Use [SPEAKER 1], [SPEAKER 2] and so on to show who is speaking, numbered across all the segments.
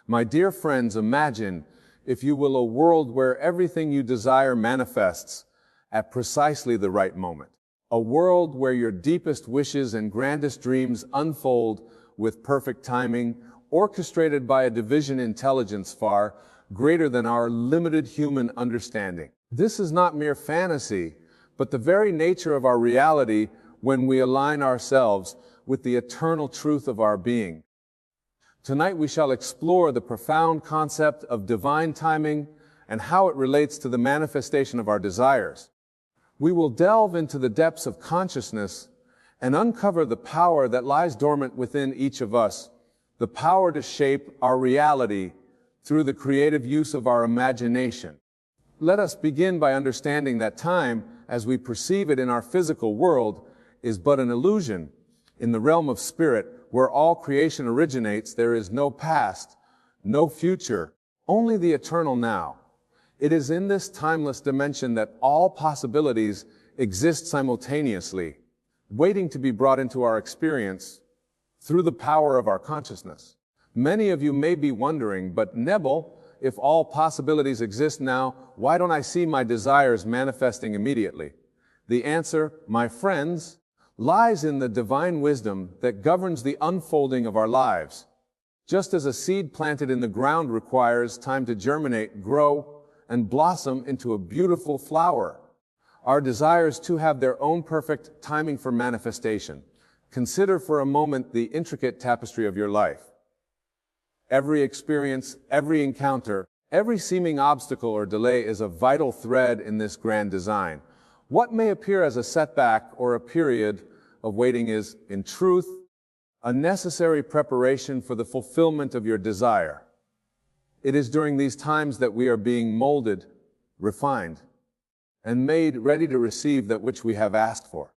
[SPEAKER 1] My dear friends, imagine, if you will, a world where everything you desire manifests at precisely the right moment. A world where your deepest wishes and grandest dreams unfold with perfect timing, orchestrated by a division intelligence far greater than our limited human understanding. This is not mere fantasy, but the very nature of our reality when we align ourselves with the eternal truth of our being. Tonight we shall explore the profound concept of divine timing and how it relates to the manifestation of our desires. We will delve into the depths of consciousness and uncover the power that lies dormant within each of us, the power to shape our reality through the creative use of our imagination. Let us begin by understanding that time, as we perceive it in our physical world, is but an illusion. In the realm of spirit, where all creation originates, there is no past, no future, only the eternal now. It is in this timeless dimension that all possibilities exist simultaneously, waiting to be brought into our experience through the power of our consciousness. Many of you may be wondering, but Nebel, if all possibilities exist now, why don't I see my desires manifesting immediately? The answer, my friends, lies in the divine wisdom that governs the unfolding of our lives. Just as a seed planted in the ground requires time to germinate, grow, and blossom into a beautiful flower, our desires too have their own perfect timing for manifestation. Consider for a moment the intricate tapestry of your life. Every experience, every encounter, every seeming obstacle or delay is a vital thread in this grand design. What may appear as a setback or a period of waiting is, in truth, a necessary preparation for the fulfillment of your desire. It is during these times that we are being molded, refined, and made ready to receive that which we have asked for.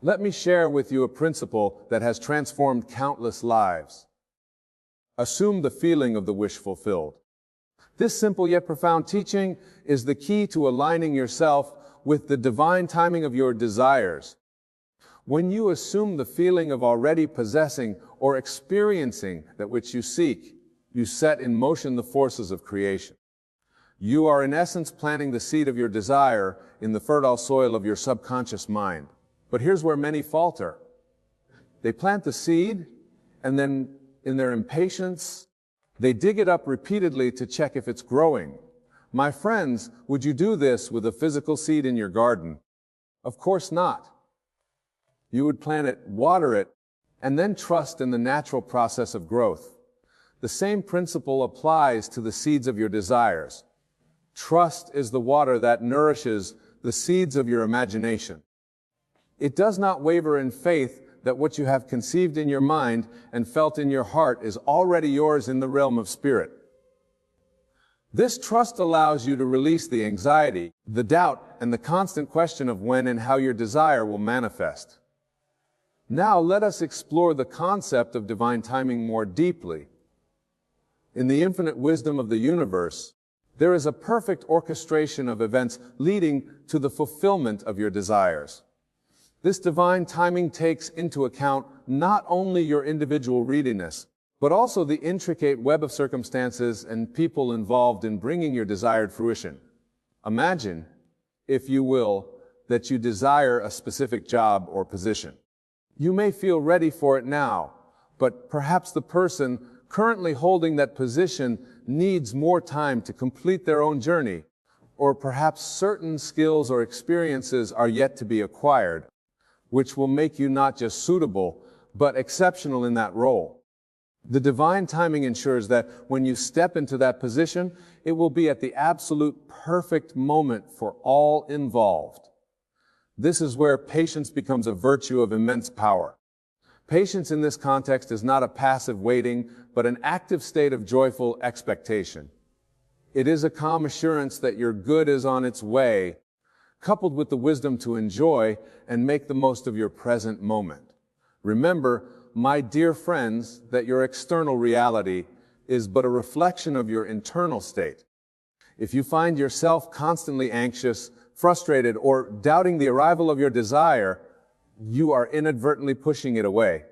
[SPEAKER 1] Let me share with you a principle that has transformed countless lives. Assume the feeling of the wish fulfilled. This simple yet profound teaching is the key to aligning yourself with the divine timing of your desires. When you assume the feeling of already possessing or experiencing that which you seek, you set in motion the forces of creation. You are in essence planting the seed of your desire in the fertile soil of your subconscious mind. But here's where many falter. They plant the seed, and then in their impatience, they dig it up repeatedly to check if it's growing. My friends, would you do this with a physical seed in your garden? Of course not. You would plant it, water it, and then trust in the natural process of growth. The same principle applies to the seeds of your desires. Trust is the water that nourishes the seeds of your imagination. It does not waver in faith that what you have conceived in your mind and felt in your heart is already yours in the realm of spirit. This trust allows you to release the anxiety, the doubt, and the constant question of when and how your desire will manifest. Now let us explore the concept of divine timing more deeply. In the infinite wisdom of the universe, there is a perfect orchestration of events leading to the fulfillment of your desires. This divine timing takes into account not only your individual readiness, but also the intricate web of circumstances and people involved in bringing your desired fruition. Imagine, if you will, that you desire a specific job or position. You may feel ready for it now, but perhaps the person currently holding that position needs more time to complete their own journey, or perhaps certain skills or experiences are yet to be acquired, which will make you not just suitable, but exceptional in that role. The divine timing ensures that when you step into that position, it will be at the absolute perfect moment for all involved. This is where patience becomes a virtue of immense power. Patience in this context is not a passive waiting, but an active state of joyful expectation. It is a calm assurance that your good is on its way, coupled with the wisdom to enjoy and make the most of your present moment. Remember, my dear friends, that your external reality is but a reflection of your internal state. If you find yourself constantly anxious, frustrated, or doubting the arrival of your desire, you are inadvertently pushing it away.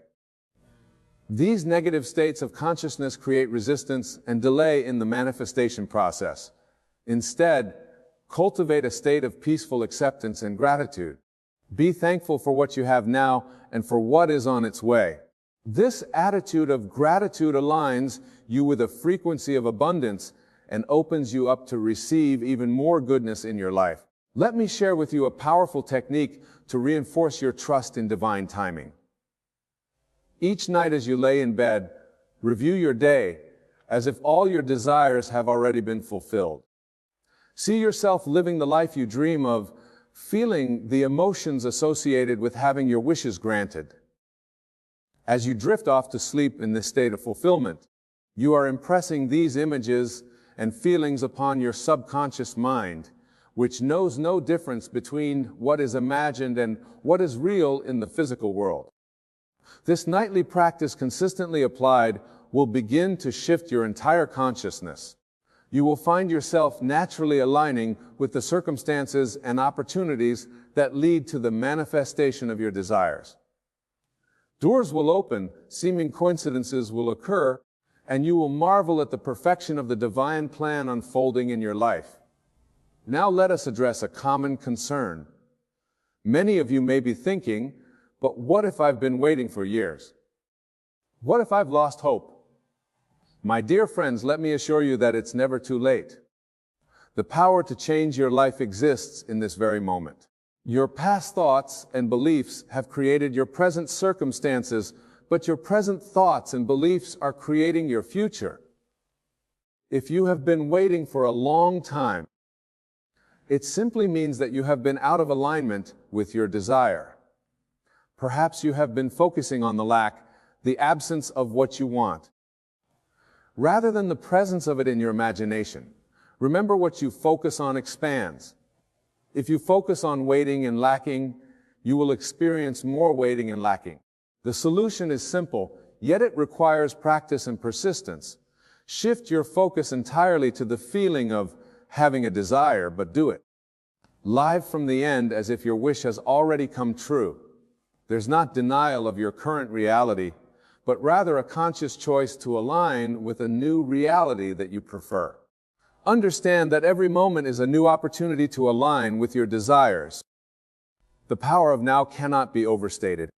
[SPEAKER 1] These negative states of consciousness create resistance and delay in the manifestation process. Instead, cultivate a state of peaceful acceptance and gratitude. Be thankful for what you have now and for what is on its way. This attitude of gratitude aligns you with a frequency of abundance and opens you up to receive even more goodness in your life. Let me share with you a powerful technique to reinforce your trust in divine timing. Each night as you lay in bed, review your day as if all your desires have already been fulfilled. See yourself living the life you dream of, feeling the emotions associated with having your wishes granted. As you drift off to sleep in this state of fulfillment, you are impressing these images and feelings upon your subconscious mind, which knows no difference between what is imagined and what is real in the physical world. This nightly practice, consistently applied, will begin to shift your entire consciousness. You will find yourself naturally aligning with the circumstances and opportunities that lead to the manifestation of your desires. Doors will open, seeming coincidences will occur, and you will marvel at the perfection of the divine plan unfolding in your life. Now let us address a common concern. Many of you may be thinking, but what if I've been waiting for years? What if I've lost hope? My dear friends, let me assure you that it's never too late. The power to change your life exists in this very moment. Your past thoughts and beliefs have created your present circumstances, but your present thoughts and beliefs are creating your future. If you have been waiting for a long time, it simply means that you have been out of alignment with your desire. Perhaps you have been focusing on the lack, the absence of what you want, rather than the presence of it in your imagination. Remember, what you focus on expands. If you focus on waiting and lacking, you will experience more waiting and lacking. The solution is simple, yet it requires practice and persistence. Shift your focus entirely to the feeling of having a desire, but do it live from the end as if your wish has already come true. There's not denial of your current reality, but rather a conscious choice to align with a new reality that you prefer. Understand that every moment is a new opportunity to align with your desires. The power of now cannot be overstated.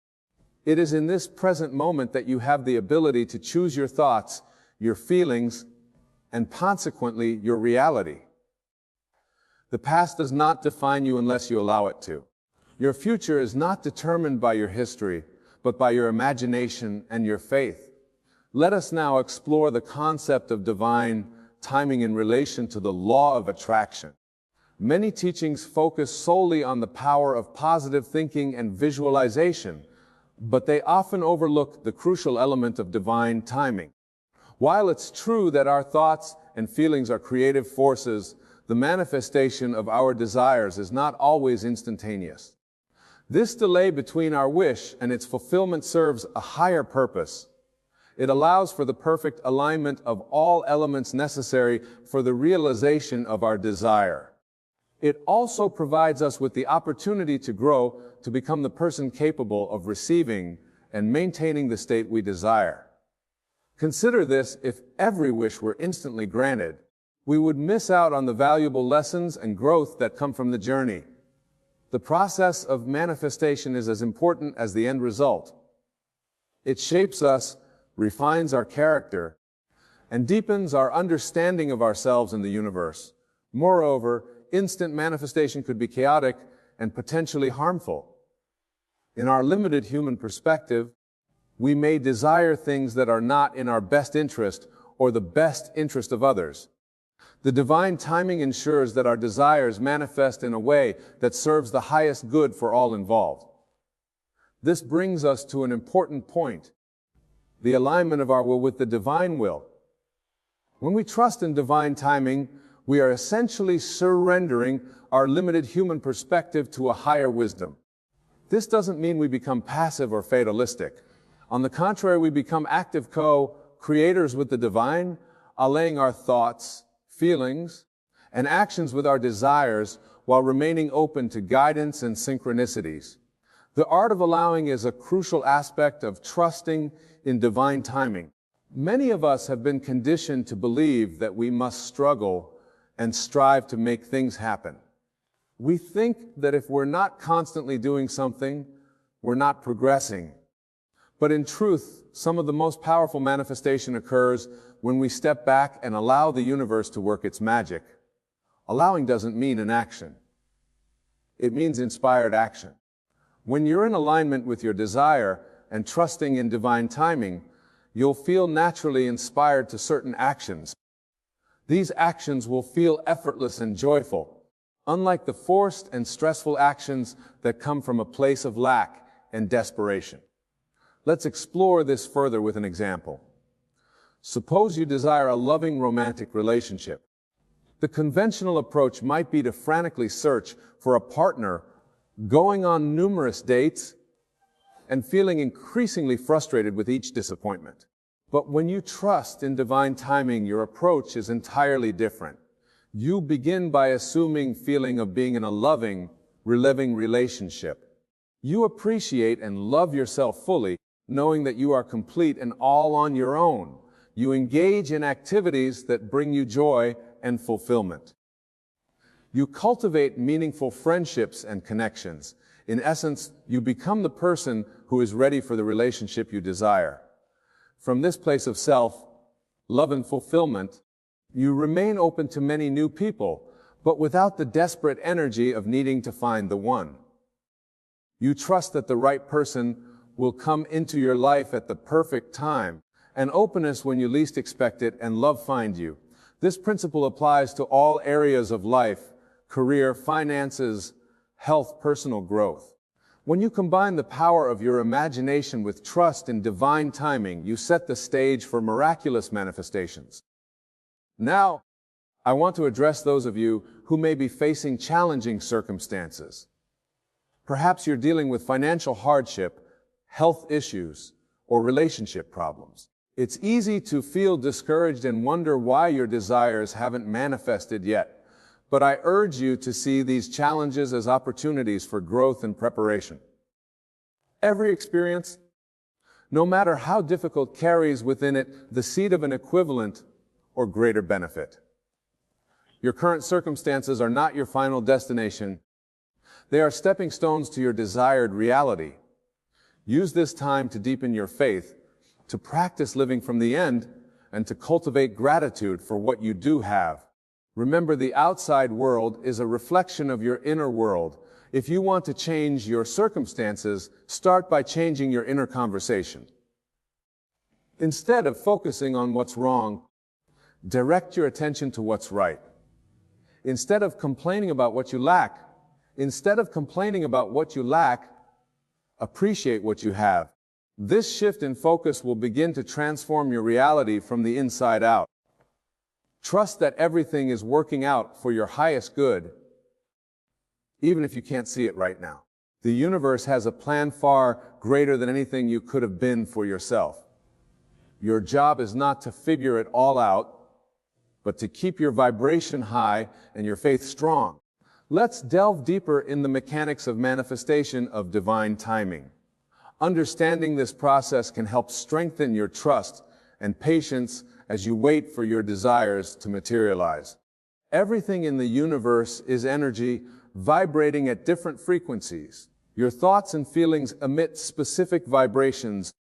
[SPEAKER 1] It is in this present moment that you have the ability to choose your thoughts, your feelings, and consequently, your reality. The past does not define you unless you allow it to. Your future is not determined by your history, but by your imagination and your faith. Let us now explore the concept of divine timing in relation to the law of attraction. Many teachings focus solely on the power of positive thinking and visualization, but they often overlook the crucial element of divine timing. While it's true that our thoughts and feelings are creative forces, the manifestation of our desires is not always instantaneous. This delay between our wish and its fulfillment serves a higher purpose. It allows for the perfect alignment of all elements necessary for the realization of our desire. It also provides us with the opportunity to grow, to become the person capable of receiving and maintaining the state we desire. Consider this: if every wish were instantly granted, we would miss out on the valuable lessons and growth that come from the journey. The process of manifestation is as important as the end result. It shapes us, refines our character, and deepens our understanding of ourselves and the universe. Moreover, instant manifestation could be chaotic and potentially harmful. In our limited human perspective, we may desire things that are not in our best interest or the best interest of others. The divine timing ensures that our desires manifest in a way that serves the highest good for all involved. This brings us to an important point: the alignment of our will with the divine will. When we trust in divine timing, we are essentially surrendering our limited human perspective to a higher wisdom. This doesn't mean we become passive or fatalistic. On the contrary, we become active co-creators with the divine, allaying our thoughts, feelings, and actions with our desires while remaining open to guidance and synchronicities. The art of allowing is a crucial aspect of trusting in divine timing. Many of us have been conditioned to believe that we must struggle and strive to make things happen. We think that if we're not constantly doing something, we're not progressing. But in truth, some of the most powerful manifestation occurs when we step back and allow the universe to work its magic. Allowing doesn't mean inaction. It means inspired action. When you're in alignment with your desire and trusting in divine timing, you'll feel naturally inspired to certain actions. These actions will feel effortless and joyful, unlike the forced and stressful actions that come from a place of lack and desperation. Let's explore this further with an example. Suppose you desire a loving romantic relationship. The conventional approach might be to frantically search for a partner, going on numerous dates, and feeling increasingly frustrated with each disappointment. But when you trust in divine timing, your approach is entirely different. You begin by assuming feeling of being in a loving, reliving relationship. You appreciate and love yourself fully, knowing that you are complete and all on your own. You engage in activities that bring you joy and fulfillment. You cultivate meaningful friendships and connections. In essence, you become the person who is ready for the relationship you desire. From this place of self, love and fulfillment, you remain open to many new people, but without the desperate energy of needing to find the one. You trust that the right person will come into your life at the perfect time, and openness when you least expect it, and love find you. This principle applies to all areas of life: career, finances, health, personal growth. When you combine the power of your imagination with trust in divine timing, you set the stage for miraculous manifestations. Now, I want to address those of you who may be facing challenging circumstances. Perhaps you're dealing with financial hardship, health issues, or relationship problems. It's easy to feel discouraged and wonder why your desires haven't manifested yet. But I urge you to see these challenges as opportunities for growth and preparation. Every experience, no matter how difficult, carries within it the seed of an equivalent or greater benefit. Your current circumstances are not your final destination. They are stepping stones to your desired reality. Use this time to deepen your faith, to practice living from the end, and to cultivate gratitude for what you do have. Remember, the outside world is a reflection of your inner world. If you want to change your circumstances, start by changing your inner conversation. Instead of focusing on what's wrong, direct your attention to what's right. Instead of complaining about what you lack, appreciate what you have. This shift in focus will begin to transform your reality from the inside out. Trust that everything is working out for your highest good, even if you can't see it right now. The universe has a plan far greater than anything you could have been for yourself. Your job is not to figure it all out, but to keep your vibration high and your faith strong. Let's delve deeper in the mechanics of manifestation of divine timing. Understanding this process can help strengthen your trust and patience as you wait for your desires to materialize. Everything in the universe is energy vibrating at different frequencies. Your thoughts and feelings emit specific vibrations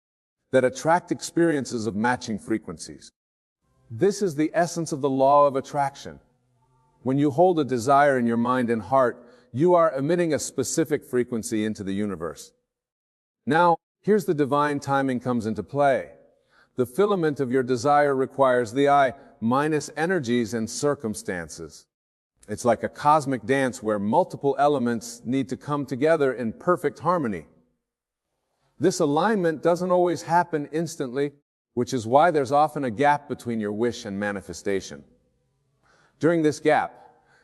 [SPEAKER 1] that attract experiences of matching frequencies. This is the essence of the law of attraction. When you hold a desire in your mind and heart, you are emitting a specific frequency into the universe. Now, here's the divine timing comes into play. The filament of your desire requires the I minus energies and circumstances. It's like a cosmic dance where multiple elements need to come together in perfect harmony. This alignment doesn't always happen instantly, which is why there's often a gap between your wish and manifestation. During this gap,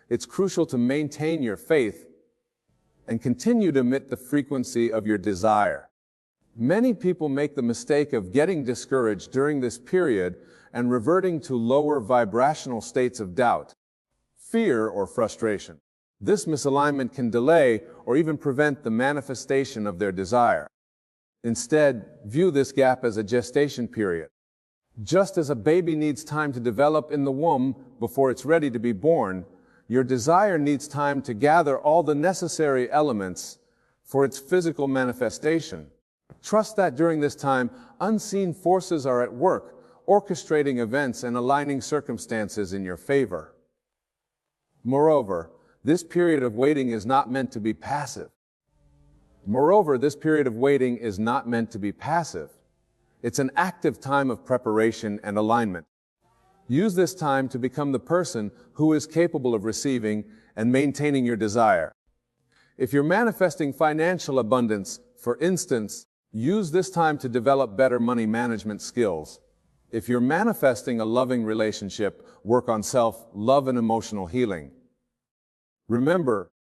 [SPEAKER 1] it's crucial to maintain your faith and continue to emit the frequency of your desire. Many people make the mistake of getting discouraged during this period and reverting to lower vibrational states of doubt, fear, or frustration. This misalignment can delay or even prevent the manifestation of their desire. Instead, view this gap as a gestation period. Just as a baby needs time to develop in the womb before it's ready to be born, your desire needs time to gather all the necessary elements for its physical manifestation. Trust that during this time, unseen forces are at work, orchestrating events and aligning circumstances in your favor. Moreover, this period of waiting is not meant to be passive. It's an active time of preparation and alignment. Use this time to become the person who is capable of receiving and maintaining your desire. If you're manifesting financial abundance, for instance, use this time to develop better money management skills. If you're manifesting a loving relationship, work on self-love and emotional healing. Remember,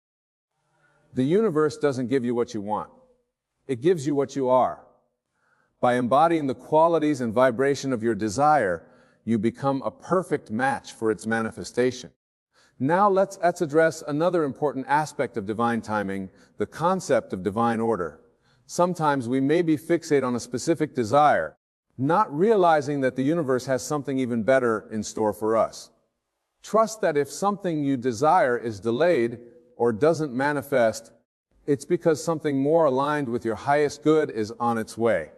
[SPEAKER 1] the universe doesn't give you what you want. It gives you what you are. By embodying the qualities and vibration of your desire, you become a perfect match for its manifestation. Now let's address another important aspect of divine timing, the concept of divine order. Sometimes we may be fixated on a specific desire, not realizing that the universe has something even better in store for us. Trust that if something you desire is delayed or doesn't manifest, it's because something more aligned with your highest good is on its way.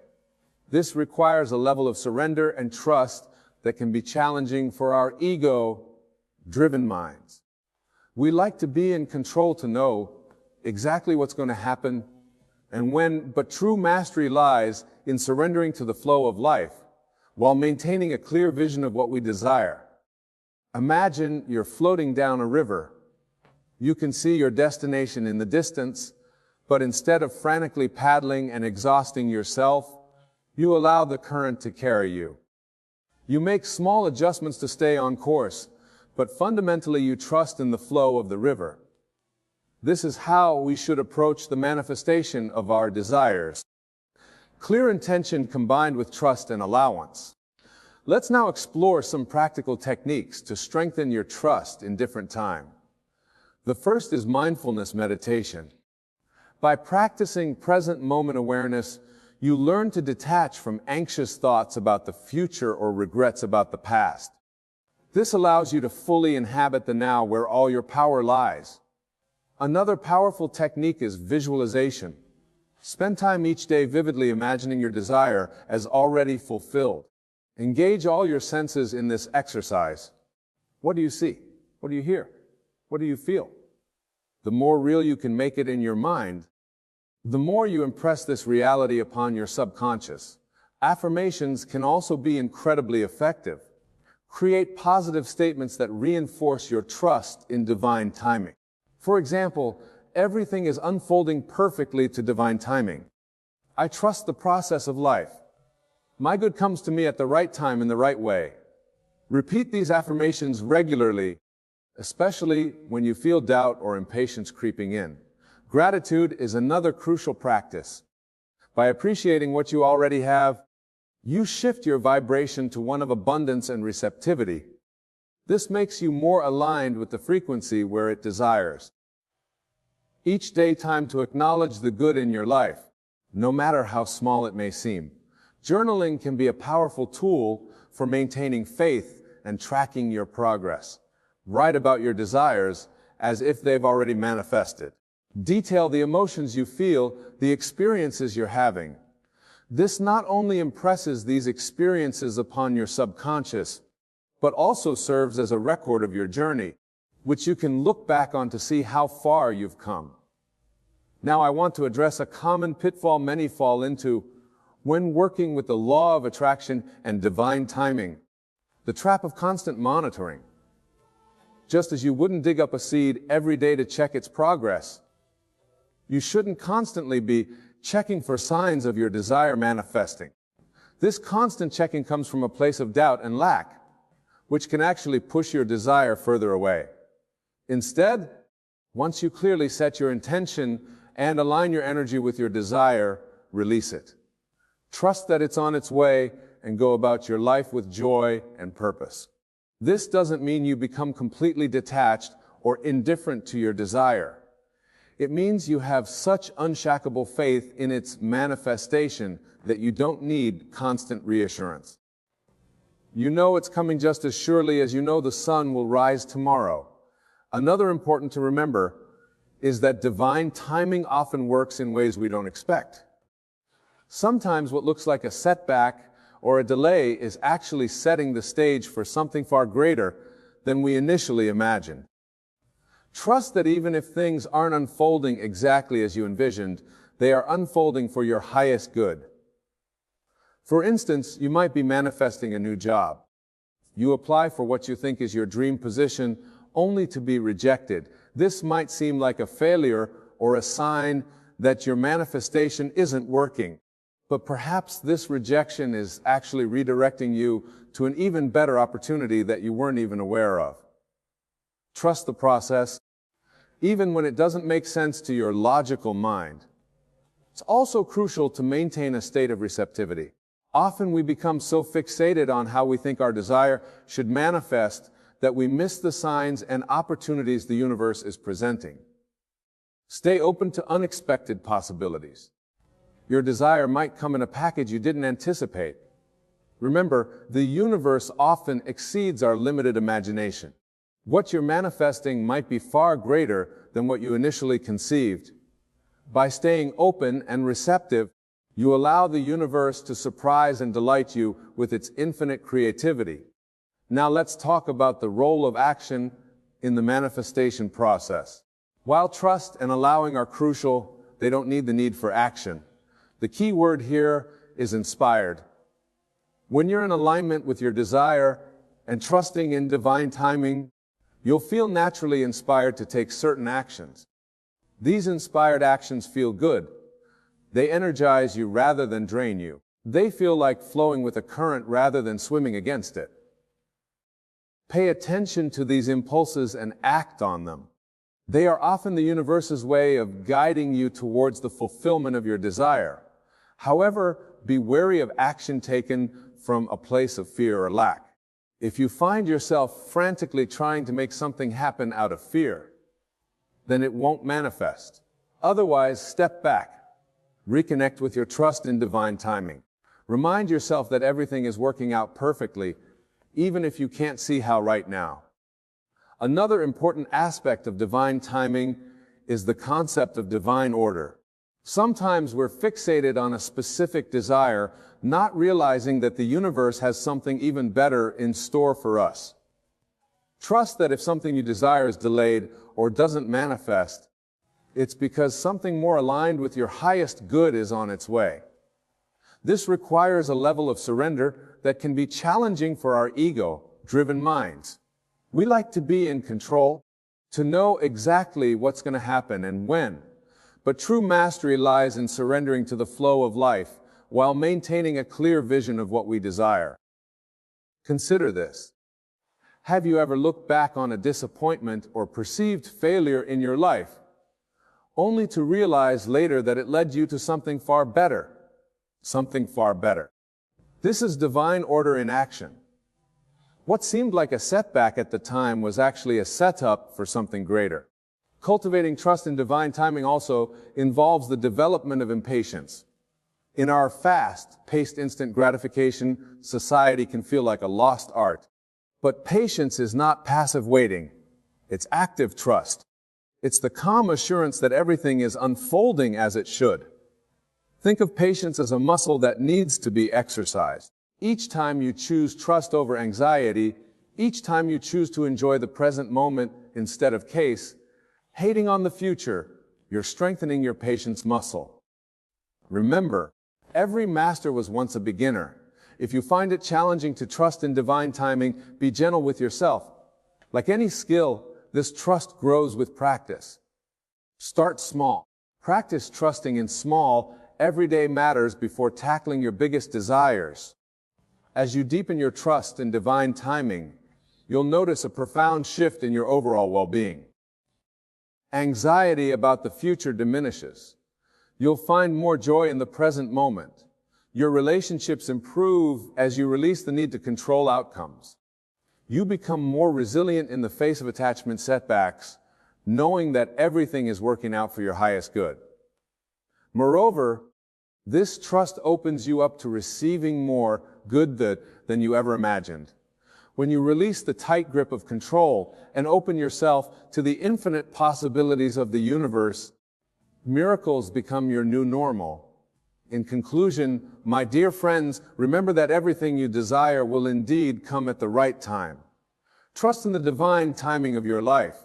[SPEAKER 1] This requires a level of surrender and trust that can be challenging for our ego-driven minds. We like to be in control, to know exactly what's going to happen and when, but true mastery lies in surrendering to the flow of life while maintaining a clear vision of what we desire. Imagine you're floating down a river. You can see your destination in the distance, but instead of frantically paddling and exhausting yourself, you allow the current to carry you. You make small adjustments to stay on course, but fundamentally you trust in the flow of the river. This is how we should approach the manifestation of our desires. Clear intention combined with trust and allowance. Let's now explore some practical techniques to strengthen your trust in different time. The first is mindfulness meditation. By practicing present moment awareness, you learn to detach from anxious thoughts about the future or regrets about the past. This allows you to fully inhabit the now where all your power lies. Another powerful technique is visualization. Spend time each day vividly imagining your desire as already fulfilled. Engage all your senses in this exercise. What do you see? What do you hear? What do you feel? The more real you can make it in your mind, the more you impress this reality upon your subconscious. Affirmations can also be incredibly effective. Create positive statements that reinforce your trust in divine timing. For example, everything is unfolding perfectly to divine timing. I trust the process of life. My good comes to me at the right time in the right way. Repeat these affirmations regularly, especially when you feel doubt or impatience creeping in. Gratitude is another crucial practice. By appreciating what you already have, you shift your vibration to one of abundance and receptivity. This makes you more aligned with the frequency where it desires. Each day, time to acknowledge the good in your life, no matter how small it may seem. Journaling can be a powerful tool for maintaining faith and tracking your progress. Write about your desires as if they've already manifested. Detail the emotions you feel, the experiences you're having. This not only impresses these experiences upon your subconscious, but also serves as a record of your journey, which you can look back on to see how far you've come. Now I want to address a common pitfall many fall into when working with the law of attraction and divine timing, the trap of constant monitoring. Just as you wouldn't dig up a seed every day to check its progress, you shouldn't constantly be checking for signs of your desire manifesting. This constant checking comes from a place of doubt and lack, which can actually push your desire further away. Instead, once you clearly set your intention and align your energy with your desire, release it. Trust that it's on its way and go about your life with joy and purpose. This doesn't mean you become completely detached or indifferent to your desire. It means you have such unshakable faith in its manifestation that you don't need constant reassurance. You know it's coming just as surely as you know the sun will rise tomorrow. Another important to remember is that divine timing often works in ways we don't expect. Sometimes what looks like a setback or a delay is actually setting the stage for something far greater than we initially imagined. Trust that even if things aren't unfolding exactly as you envisioned, they are unfolding for your highest good. For instance, you might be manifesting a new job. You apply for what you think is your dream position, only to be rejected. This might seem like a failure or a sign that your manifestation isn't working. But perhaps this rejection is actually redirecting you to an even better opportunity that you weren't even aware of. Trust the process, even when it doesn't make sense to your logical mind. It's also crucial to maintain a state of receptivity. Often we become so fixated on how we think our desire should manifest that we miss the signs and opportunities the universe is presenting. Stay open to unexpected possibilities. Your desire might come in a package you didn't anticipate. Remember, the universe often exceeds our limited imagination. What you're manifesting might be far greater than what you initially conceived. By staying open and receptive, you allow the universe to surprise and delight you with its infinite creativity. Now let's talk about the role of action in the manifestation process. While trust and allowing are crucial, they don't need the need for action. The key word here is inspired. When you're in alignment with your desire and trusting in divine timing, you'll feel naturally inspired to take certain actions. These inspired actions feel good. They energize you rather than drain you. They feel like flowing with a current rather than swimming against it. Pay attention to these impulses and act on them. They are often the universe's way of guiding you towards the fulfillment of your desire. However, be wary of action taken from a place of fear or lack. If you find yourself frantically trying to make something happen out of fear, then it won't manifest. Otherwise, step back. Reconnect with your trust in divine timing. Remind yourself that everything is working out perfectly, even if you can't see how right now. Another important aspect of divine timing is the concept of divine order. Sometimes we're fixated on a specific desire, not realizing that the universe has something even better in store for us. Trust that if something you desire is delayed or doesn't manifest, it's because something more aligned with your highest good is on its way. This requires a level of surrender that can be challenging for our ego-driven minds. We like to be in control, to know exactly what's going to happen and when. But true mastery lies in surrendering to the flow of life while maintaining a clear vision of what we desire. Consider this. Have you ever looked back on a disappointment or perceived failure in your life, only to realize later that it led you to something far better? Something far better. This is divine order in action. What seemed like a setback at the time was actually a setup for something greater. Cultivating trust in divine timing also involves the development of impatience. In our fast-paced instant gratification, society can feel like a lost art. But patience is not passive waiting. It's active trust. It's the calm assurance that everything is unfolding as it should. Think of patience as a muscle that needs to be exercised. Each time you choose trust over anxiety, each time you choose to enjoy the present moment instead of hating on the future, you're strengthening your patience muscle. Remember, every master was once a beginner. If you find it challenging to trust in divine timing, be gentle with yourself. Like any skill, this trust grows with practice. Start small. Practice trusting in small, everyday matters before tackling your biggest desires. As you deepen your trust in divine timing, you'll notice a profound shift in your overall well-being. Anxiety about the future diminishes. You'll find more joy in the present moment. Your relationships improve as you release the need to control outcomes. You become more resilient in the face of attachment setbacks, knowing that everything is working out for your highest good. Moreover, this trust opens you up to receiving more good than you ever imagined. When you release the tight grip of control and open yourself to the infinite possibilities of the universe, miracles become your new normal. In conclusion, my dear friends, remember that everything you desire will indeed come at the right time. Trust in the divine timing of your life.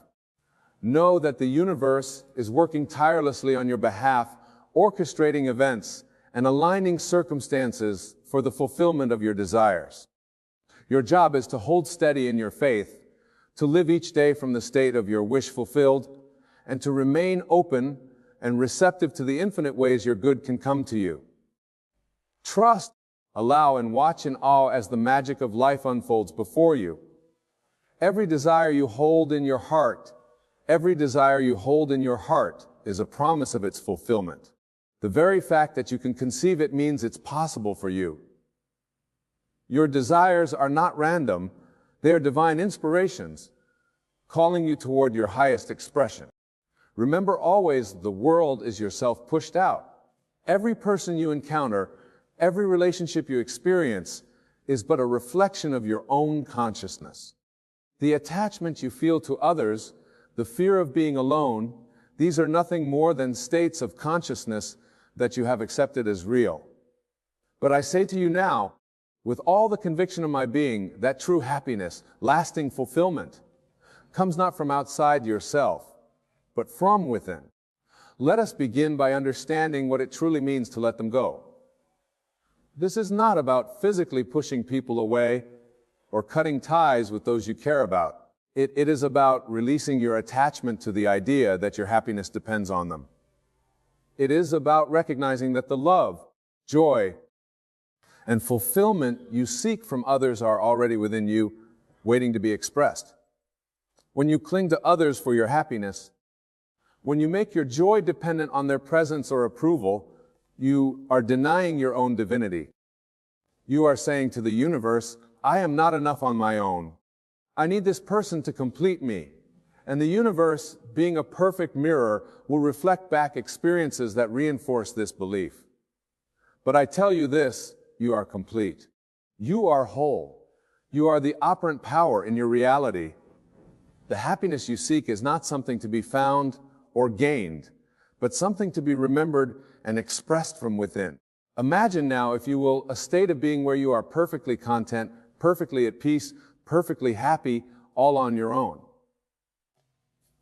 [SPEAKER 1] Know that the universe is working tirelessly on your behalf, orchestrating events and aligning circumstances for the fulfillment of your desires. Your job is to hold steady in your faith, to live each day from the state of your wish fulfilled, and to remain open and receptive to the infinite ways your good can come to you. Trust, allow, and watch in awe as the magic of life unfolds before you. Every desire you hold in your heart, is a promise of its fulfillment. The very fact that you can conceive it means it's possible for you. Your desires are not random, they are divine inspirations, calling you toward your highest expression. Remember always, the world is yourself pushed out. Every person you encounter, every relationship you experience, is but a reflection of your own consciousness. The attachment you feel to others, the fear of being alone, these are nothing more than states of consciousness that you have accepted as real. But I say to you now, with all the conviction of my being, that true happiness, lasting fulfillment, comes not from outside yourself, but from within. Let us begin by understanding what it truly means to let them go. This is not about physically pushing people away or cutting ties with those you care about. It is about releasing your attachment to the idea that your happiness depends on them. It is about recognizing that the love, joy, and fulfillment you seek from others are already within you, waiting to be expressed. When you cling to others for your happiness, when you make your joy dependent on their presence or approval, you are denying your own divinity. You are saying to the universe, I am not enough on my own. I need this person to complete me. And the universe, being a perfect mirror, will reflect back experiences that reinforce this belief. But I tell you this, you are complete. You are whole. You are the operant power in your reality. The happiness you seek is not something to be found or gained, but something to be remembered and expressed from within. Imagine now, if you will, a state of being where you are perfectly content, perfectly at peace, perfectly happy, all on your own.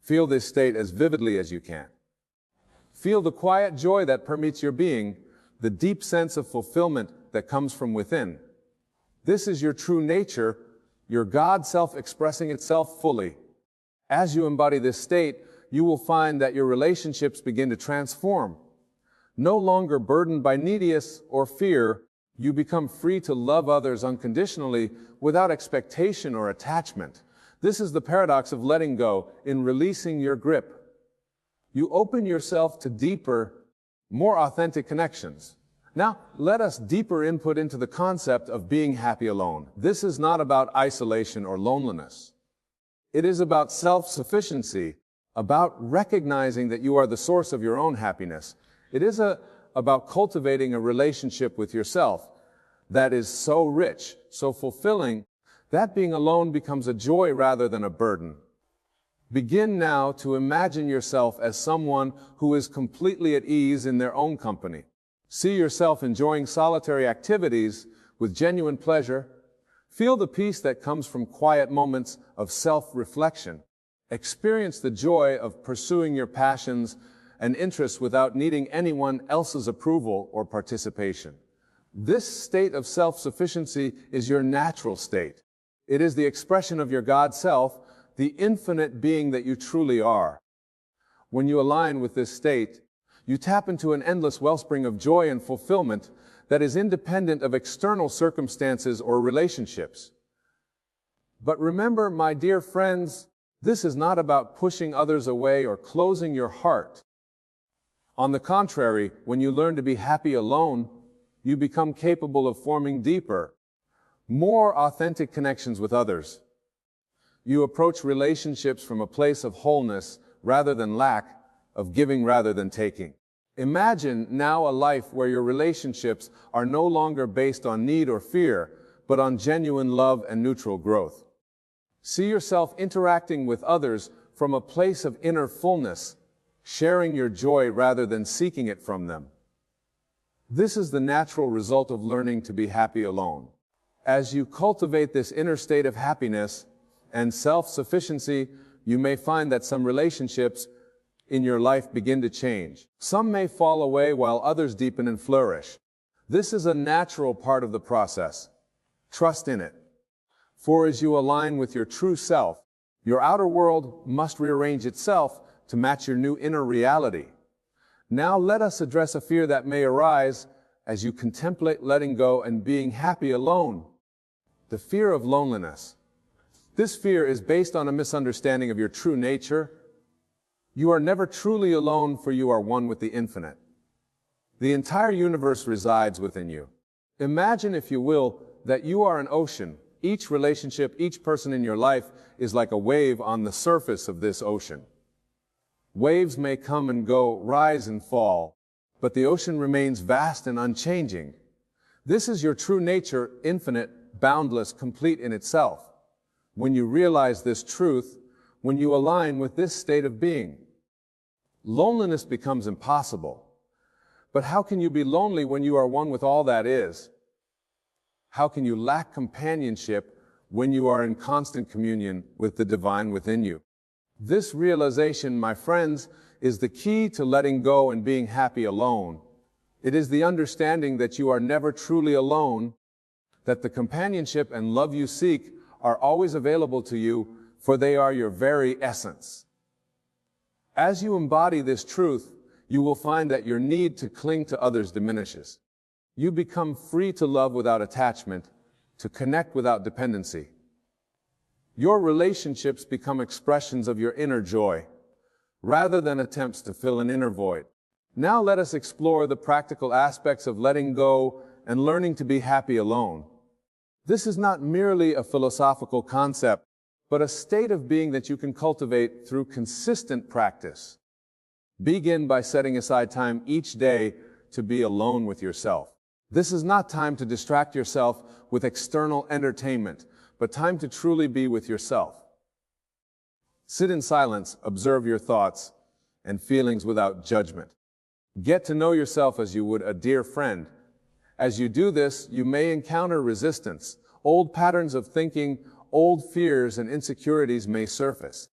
[SPEAKER 1] Feel this state as vividly as you can. Feel the quiet joy that permeates your being, the deep sense of fulfillment that comes from within. This is your true nature, your God self expressing itself fully. As you embody this state, you will find that your relationships begin to transform. No longer burdened by neediness or fear, you become free to love others unconditionally without expectation or attachment. This is the paradox of letting go, in releasing your grip. You open yourself to deeper, more authentic connections. Now, let us deeper input into the concept of being happy alone. This is not about isolation or loneliness. It is about self-sufficiency, about recognizing that you are the source of your own happiness. It is about cultivating a relationship with yourself that is so rich, so fulfilling, that being alone becomes a joy rather than a burden. Begin now to imagine yourself as someone who is completely at ease in their own company. See yourself enjoying solitary activities with genuine pleasure. Feel the peace that comes from quiet moments of self-reflection. Experience the joy of pursuing your passions and interests without needing anyone else's approval or participation. This state of self-sufficiency is your natural state. It is the expression of your God self, the infinite being that you truly are. When you align with this state, you tap into an endless wellspring of joy and fulfillment that is independent of external circumstances or relationships. But remember, my dear friends, this is not about pushing others away or closing your heart. On the contrary, when you learn to be happy alone, you become capable of forming deeper, more authentic connections with others. You approach relationships from a place of wholeness rather than lack, of giving rather than taking. Imagine now a life where your relationships are no longer based on need or fear, but on genuine love and neutral growth. See yourself interacting with others from a place of inner fullness, sharing your joy rather than seeking it from them. This is the natural result of learning to be happy alone. As you cultivate this inner state of happiness and self-sufficiency, you may find that some relationships in your life begin to change. Some may fall away while others deepen and flourish. This is a natural part of the process. Trust in it. For as you align with your true self, your outer world must rearrange itself to match your new inner reality. Now let us address a fear that may arise as you contemplate letting go and being happy alone. The fear of loneliness. This fear is based on a misunderstanding of your true nature. You are never truly alone, for you are one with the infinite. The entire universe resides within you. Imagine, if you will, that you are an ocean. Each relationship, each person in your life is like a wave on the surface of this ocean. Waves may come and go, rise and fall, but the ocean remains vast and unchanging. This is your true nature, infinite, boundless, complete in itself. When you realize this truth, when you align with this state of being, loneliness becomes impossible. But how can you be lonely when you are one with all that is? How can you lack companionship when you are in constant communion with the divine within you? This realization, my friends, is the key to letting go and being happy alone. It is the understanding that you are never truly alone, that the companionship and love you seek are always available to you, for they are your very essence. As you embody this truth, you will find that your need to cling to others diminishes. You become free to love without attachment, to connect without dependency. Your relationships become expressions of your inner joy, rather than attempts to fill an inner void. Now let us explore the practical aspects of letting go and learning to be happy alone. This is not merely a philosophical concept, but a state of being that you can cultivate through consistent practice. Begin by setting aside time each day to be alone with yourself. This is not time to distract yourself with external entertainment, but time to truly be with yourself. Sit in silence, observe your thoughts and feelings without judgment. Get to know yourself as you would a dear friend. As you do this, you may encounter resistance. Old patterns of thinking, old fears and insecurities may surface.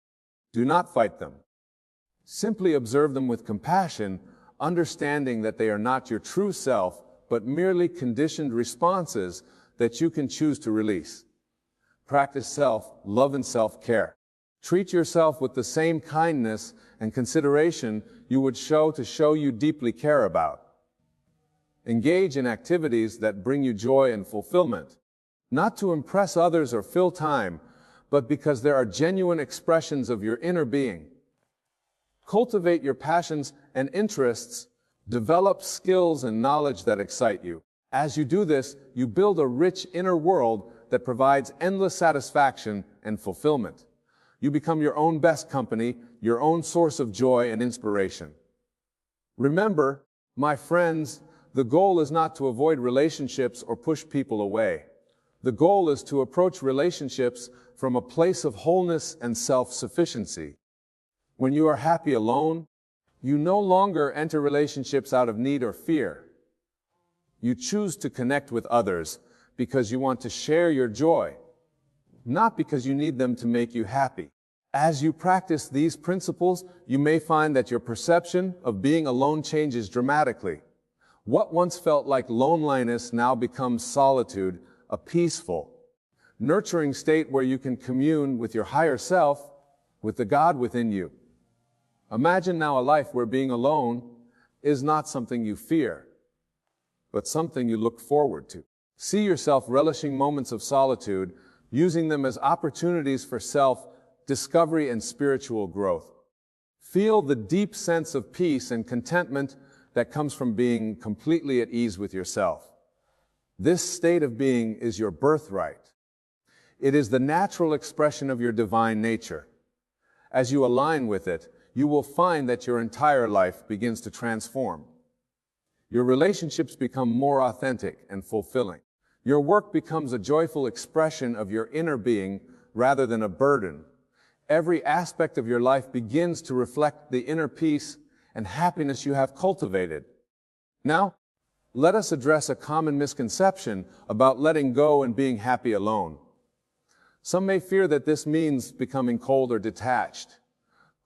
[SPEAKER 1] Do not fight them. Simply observe them with compassion, understanding that they are not your true self, but merely conditioned responses that you can choose to release. Practice self-love and self-care. Treat yourself with the same kindness and consideration you would show you deeply care about. Engage in activities that bring you joy and fulfillment, not to impress others or fill time, but because there are genuine expressions of your inner being. Cultivate your passions and interests. Develop skills and knowledge that excite you. As you do this, you build a rich inner world that provides endless satisfaction and fulfillment. You become your own best company, your own source of joy and inspiration. Remember, my friends, the goal is not to avoid relationships or push people away. The goal is to approach relationships from a place of wholeness and self-sufficiency. When you are happy alone, you no longer enter relationships out of need or fear. You choose to connect with others because you want to share your joy, not because you need them to make you happy. As you practice these principles, you may find that your perception of being alone changes dramatically. What once felt like loneliness now becomes solitude, a peaceful, nurturing state where you can commune with your higher self, with the God within you. Imagine now a life where being alone is not something you fear, but something you look forward to. See yourself relishing moments of solitude, using them as opportunities for self-discovery and spiritual growth. Feel the deep sense of peace and contentment that comes from being completely at ease with yourself. This state of being is your birthright. It is the natural expression of your divine nature. As you align with it, you will find that your entire life begins to transform. Your relationships become more authentic and fulfilling. Your work becomes a joyful expression of your inner being rather than a burden. Every aspect of your life begins to reflect the inner peace and happiness you have cultivated. Now, let us address a common misconception about letting go and being happy alone. Some may fear that this means becoming cold or detached,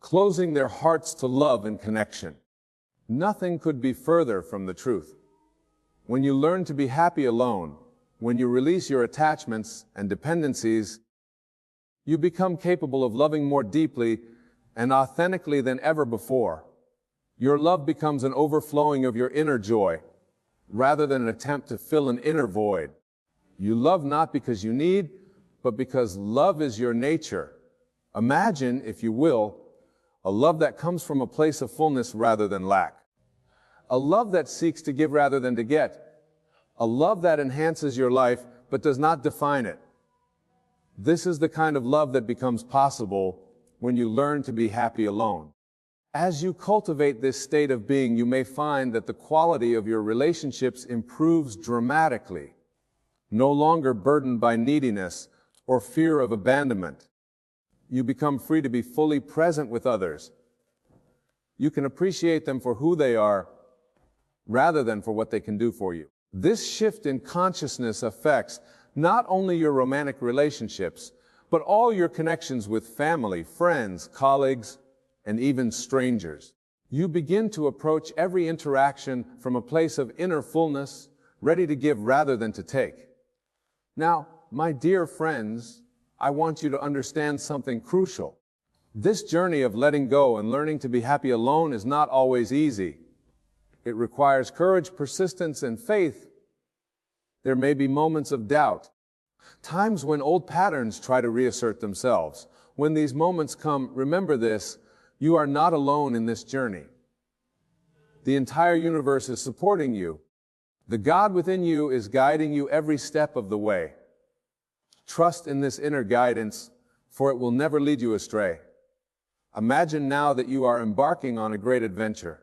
[SPEAKER 1] closing their hearts to love and connection. Nothing could be further from the truth. When you learn to be happy alone, when you release your attachments and dependencies, you become capable of loving more deeply and authentically than ever before. Your love becomes an overflowing of your inner joy, rather than an attempt to fill an inner void. You love not because you need, but because love is your nature. Imagine, if you will, a love that comes from a place of fullness rather than lack. A love that seeks to give rather than to get. A love that enhances your life but does not define it. This is the kind of love that becomes possible when you learn to be happy alone. As you cultivate this state of being, you may find that the quality of your relationships improves dramatically, no longer burdened by neediness or fear of abandonment. You become free to be fully present with others. You can appreciate them for who they are, rather than for what they can do for you. This shift in consciousness affects not only your romantic relationships, but all your connections with family, friends, colleagues, and even strangers. You begin to approach every interaction from a place of inner fullness, ready to give rather than to take. Now, my dear friends, I want you to understand something crucial. This journey of letting go and learning to be happy alone is not always easy. It requires courage, persistence, and faith. There may be moments of doubt, times when old patterns try to reassert themselves. When these moments come, remember this: you are not alone in this journey. The entire universe is supporting you. The God within you is guiding you every step of the way. Trust in this inner guidance, for it will never lead you astray. Imagine now that you are embarking on a great adventure.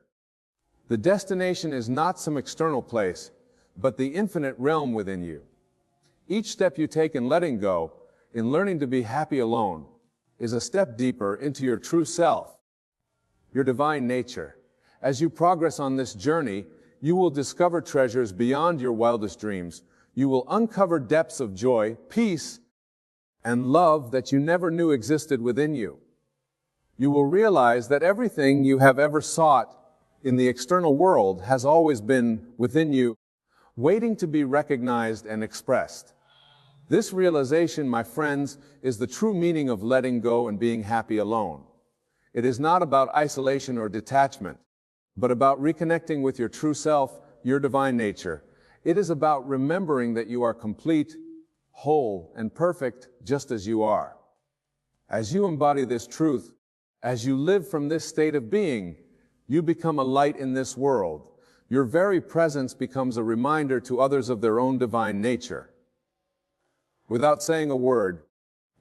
[SPEAKER 1] The destination is not some external place, but the infinite realm within you. Each step you take in letting go, in learning to be happy alone, is a step deeper into your true self, your divine nature. As you progress on this journey, you will discover treasures beyond your wildest dreams. You will uncover depths of joy, peace, and love that you never knew existed within you. You will realize that everything you have ever sought in the external world has always been within you, waiting to be recognized and expressed. This realization, my friends, is the true meaning of letting go and being happy alone. It is not about isolation or detachment, but about reconnecting with your true self, your divine nature. It is about remembering that you are complete, whole, and perfect just as you are. As you embody this truth, as you live from this state of being, you become a light in this world. Your very presence becomes a reminder to others of their own divine nature. Without saying a word,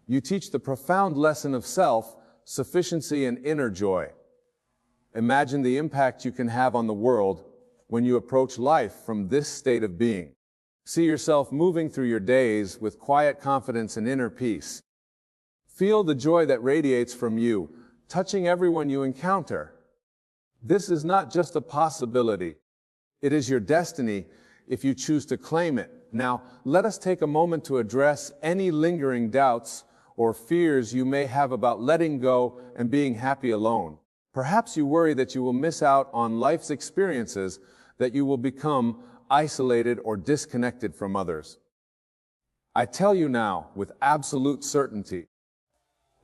[SPEAKER 1] you teach the profound lesson of self, sufficiency, and inner joy. Imagine the impact you can have on the world when you approach life from this state of being. See yourself moving through your days with quiet confidence and inner peace. Feel the joy that radiates from you, touching everyone you encounter. This is not just a possibility. It is your destiny if you choose to claim it. Now, let us take a moment to address any lingering doubts or fears you may have about letting go and being happy alone. Perhaps you worry that you will miss out on life's experiences, that you will become isolated or disconnected from others. I tell you now, with absolute certainty,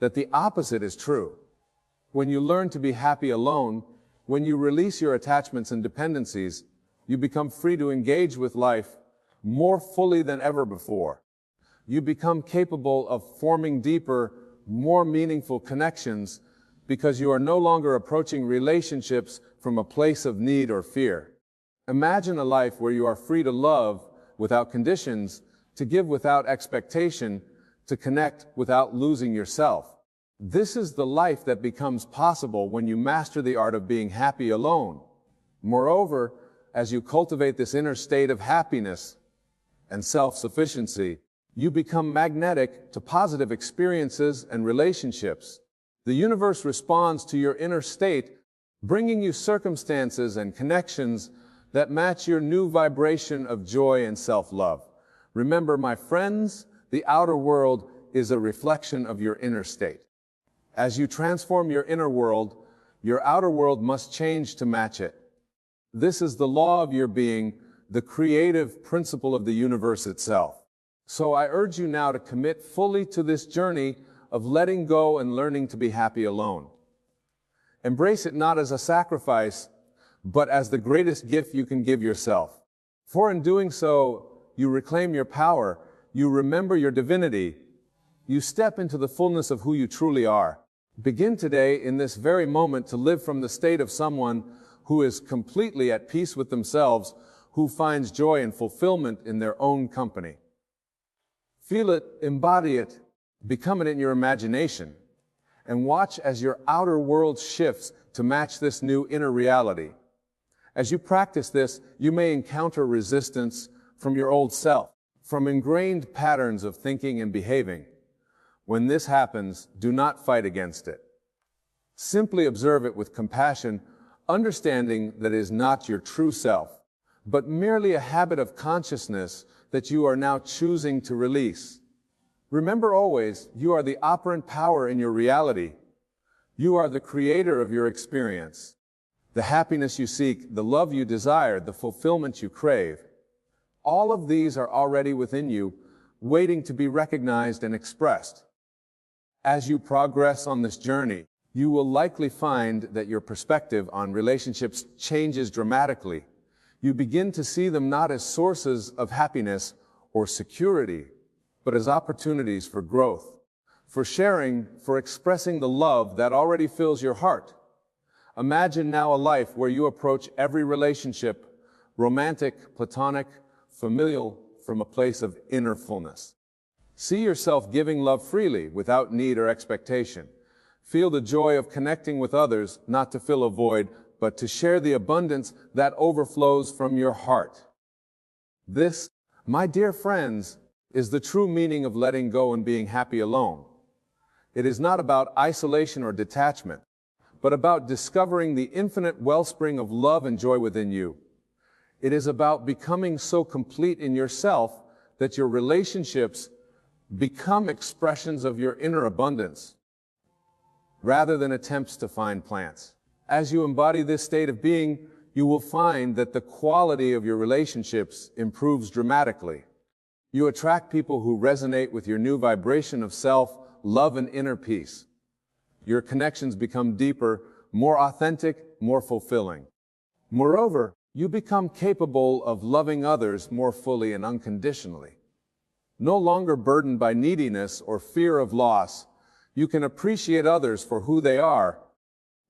[SPEAKER 1] that the opposite is true. When you learn to be happy alone, when you release your attachments and dependencies, you become free to engage with life more fully than ever before. You become capable of forming deeper, more meaningful connections because you are no longer approaching relationships from a place of need or fear. Imagine a life where you are free to love without conditions, to give without expectation, to connect without losing yourself. This is the life that becomes possible when you master the art of being happy alone. Moreover, as you cultivate this inner state of happiness and self-sufficiency, you become magnetic to positive experiences and relationships. The universe responds to your inner state, bringing you circumstances and connections that match your new vibration of joy and self-love. Remember, my friends, the outer world is a reflection of your inner state. As you transform your inner world, your outer world must change to match it. This is the law of your being, the creative principle of the universe itself. So I urge you now to commit fully to this journey of letting go and learning to be happy alone. Embrace it not as a sacrifice, but as the greatest gift you can give yourself. For in doing so, you reclaim your power, you remember your divinity, you step into the fullness of who you truly are. Begin today, in this very moment, to live from the state of someone who is completely at peace with themselves, who finds joy and fulfillment in their own company. Feel it, embody it, become it in your imagination, and watch as your outer world shifts to match this new inner reality. As you practice this, you may encounter resistance from your old self, from ingrained patterns of thinking and behaving. When this happens, do not fight against it. Simply observe it with compassion, understanding that it is not your true self, but merely a habit of consciousness that you are now choosing to release. Remember always, you are the operant power in your reality. You are the creator of your experience. The happiness you seek, the love you desire, the fulfillment you crave. All of these are already within you, waiting to be recognized and expressed. As you progress on this journey, you will likely find that your perspective on relationships changes dramatically. You begin to see them not as sources of happiness or security, but as opportunities for growth, for sharing, for expressing the love that already fills your heart. Imagine now a life where you approach every relationship, romantic, platonic, familial, from a place of inner fullness. See yourself giving love freely, without need or expectation. Feel the joy of connecting with others, not to fill a void, but to share the abundance that overflows from your heart. This, my dear friends, is the true meaning of letting go and being happy alone. It is not about isolation or detachment, but about discovering the infinite wellspring of love and joy within you. It is about becoming so complete in yourself that your relationships become expressions of your inner abundance, rather than attempts to find plants. As you embody this state of being, you will find that the quality of your relationships improves dramatically. You attract people who resonate with your new vibration of self, love, and inner peace. Your connections become deeper, more authentic, more fulfilling. Moreover, you become capable of loving others more fully and unconditionally. No longer burdened by neediness or fear of loss, you can appreciate others for who they are,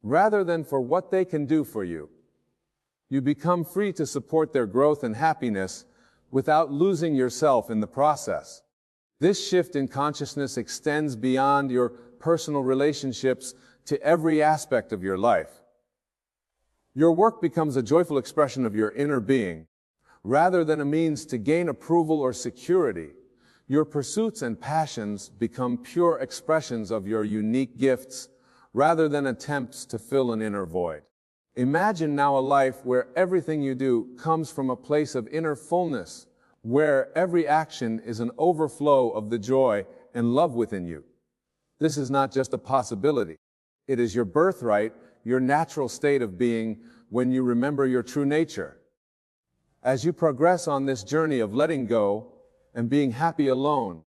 [SPEAKER 1] rather than for what they can do for you. You become free to support their growth and happiness without losing yourself in the process. This shift in consciousness extends beyond your personal relationships to every aspect of your life. Your work becomes a joyful expression of your inner being, rather than a means to gain approval or security. Your pursuits and passions become pure expressions of your unique gifts, rather than attempts to fill an inner void. Imagine now a life where everything you do comes from a place of inner fullness, where every action is an overflow of the joy and love within you. This is not just a possibility. It is your birthright, your natural state of being when you remember your true nature. As you progress on this journey of letting go and being happy alone,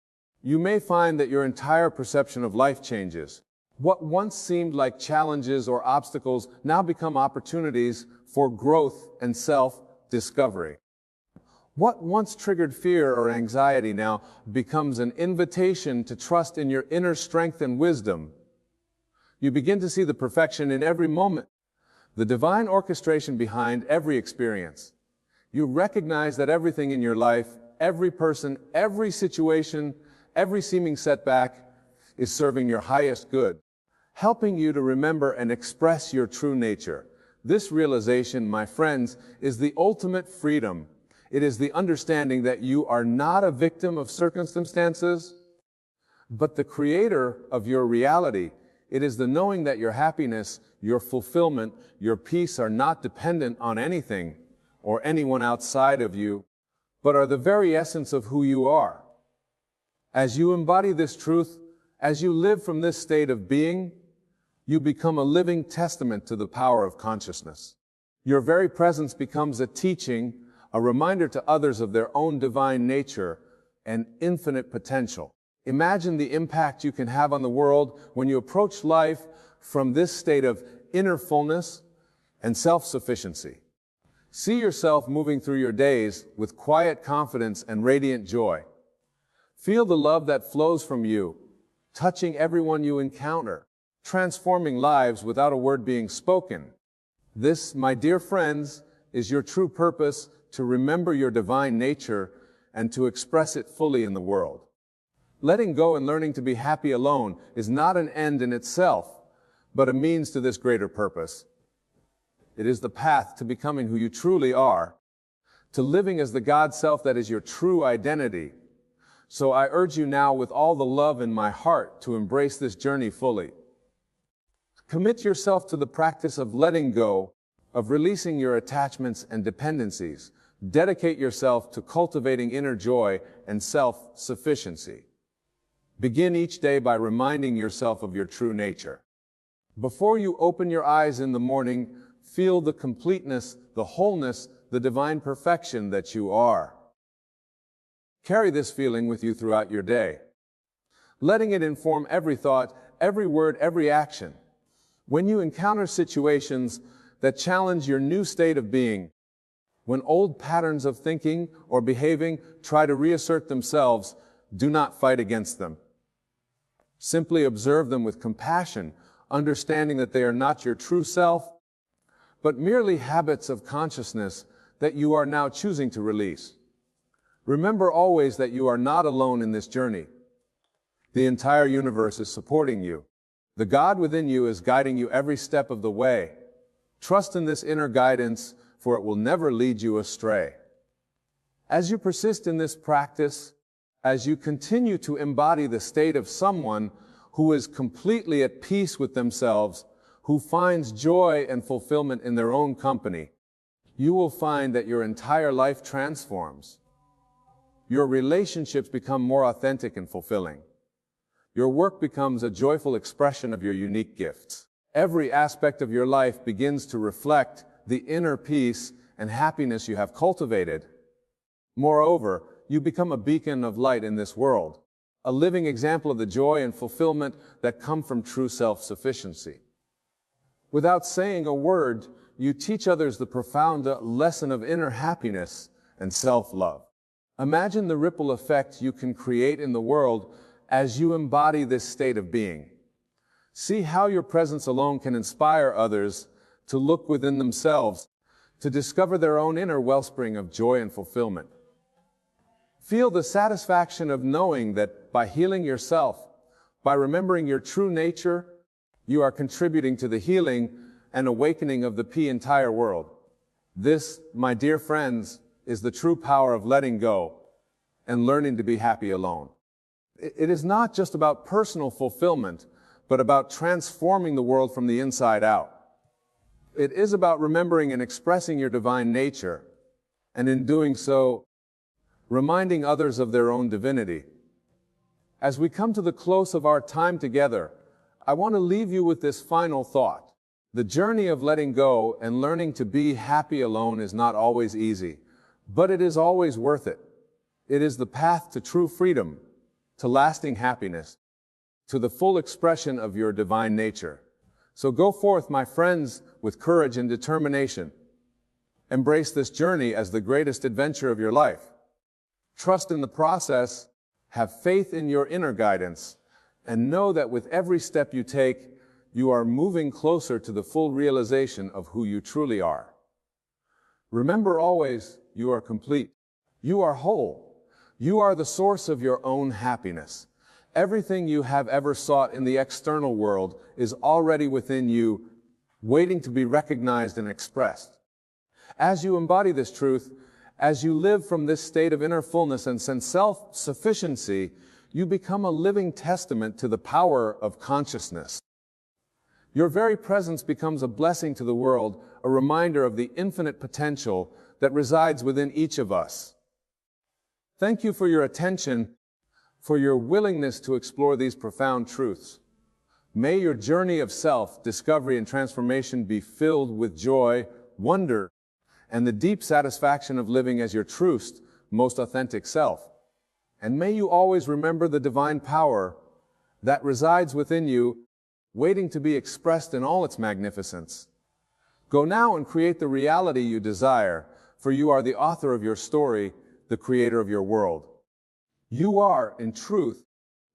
[SPEAKER 1] you may find that your entire perception of life changes. What once seemed like challenges or obstacles now become opportunities for growth and self-discovery. What once triggered fear or anxiety now becomes an invitation to trust in your inner strength and wisdom. You begin to see the perfection in every moment, the divine orchestration behind every experience. You recognize that everything in your life, every person, every situation, Every seeming setback is serving your highest good, helping you to remember and express your true nature. This realization, my friends, is the ultimate freedom. It is the understanding that you are not a victim of circumstances, but the creator of your reality. It is the knowing that your happiness, your fulfillment, your peace are not dependent on anything or anyone outside of you, but are the very essence of who you are. As you embody this truth, as you live from this state of being, you become a living testament to the power of consciousness. Your very presence becomes a teaching, a reminder to others of their own divine nature and infinite potential. Imagine the impact you can have on the world when you approach life from this state of inner fullness and self-sufficiency. See yourself moving through your days with quiet confidence and radiant joy. Feel the love that flows from you, touching everyone you encounter, transforming lives without a word being spoken. This, my dear friends, is your true purpose: to remember your divine nature and to express it fully in the world. Letting go and learning to be happy alone is not an end in itself, but a means to this greater purpose. It is the path to becoming who you truly are, to living as the God self that is your true identity. So I urge you now with all the love in my heart to embrace this journey fully. Commit yourself to the practice of letting go, of releasing your attachments and dependencies. Dedicate yourself to cultivating inner joy and self-sufficiency. Begin each day by reminding yourself of your true nature. Before you open your eyes in the morning, feel the completeness, the wholeness, the divine perfection that you are. Carry this feeling with you throughout your day, letting it inform every thought, every word, every action. When you encounter situations that challenge your new state of being, when old patterns of thinking or behaving try to reassert themselves, do not fight against them. Simply observe them with compassion, understanding that they are not your true self, but merely habits of consciousness that you are now choosing to release. Remember always that you are not alone in this journey. The entire universe is supporting you. The God within you is guiding you every step of the way. Trust in this inner guidance, for it will never lead you astray. As you persist in this practice, as you continue to embody the state of someone who is completely at peace with themselves, who finds joy and fulfillment in their own company, you will find that your entire life transforms. Your relationships become more authentic and fulfilling. Your work becomes a joyful expression of your unique gifts. Every aspect of your life begins to reflect the inner peace and happiness you have cultivated. Moreover, you become a beacon of light in this world, a living example of the joy and fulfillment that come from true self-sufficiency. Without saying a word, you teach others the profound lesson of inner happiness and self-love. Imagine the ripple effect you can create in the world as you embody this state of being. See how your presence alone can inspire others to look within themselves, to discover their own inner wellspring of joy and fulfillment. Feel the satisfaction of knowing that by healing yourself, by remembering your true nature, you are contributing to the healing and awakening of the entire world. This, my dear friends, is the true power of letting go and learning to be happy alone. It is not just about personal fulfillment, but about transforming the world from the inside out. It is about remembering and expressing your divine nature, and in doing so, reminding others of their own divinity. As we come to the close of our time together, I want to leave you with this final thought. The journey of letting go and learning to be happy alone is not always easy, but it is always worth it. It is the path to true freedom, to lasting happiness, to the full expression of your divine nature. So go forth, my friends, with courage and determination. Embrace this journey as the greatest adventure of your life. Trust in the process, have faith in your inner guidance, and know that with every step you take, you are moving closer to the full realization of who you truly are. Remember always, you are complete. You are whole. You are the source of your own happiness. Everything you have ever sought in the external world is already within you, waiting to be recognized and expressed. As you embody this truth, as you live from this state of inner fullness and self-sufficiency, you become a living testament to the power of consciousness. Your very presence becomes a blessing to the world, a reminder of the infinite potential that resides within each of us. Thank you for your attention, for your willingness to explore these profound truths. May your journey of self-discovery and transformation be filled with joy, wonder, and the deep satisfaction of living as your truest, most authentic self. And may you always remember the divine power that resides within you, waiting to be expressed in all its magnificence. Go now and create the reality you desire, for you are the author of your story, the creator of your world. You are, in truth,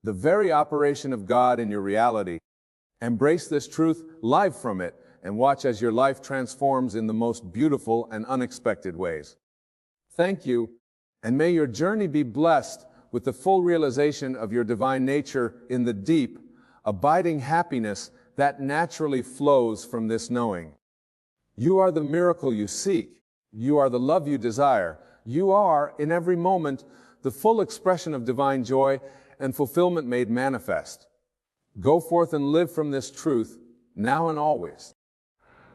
[SPEAKER 1] the very operation of God in your reality. Embrace this truth, live from it, and watch as your life transforms in the most beautiful and unexpected ways. Thank you, and may your journey be blessed with the full realization of your divine nature in the deep, abiding happiness that naturally flows from this knowing. You are the miracle you seek. You are the love you desire. You are, in every moment, the full expression of divine joy and fulfillment made manifest. Go forth and live from this truth, now and always.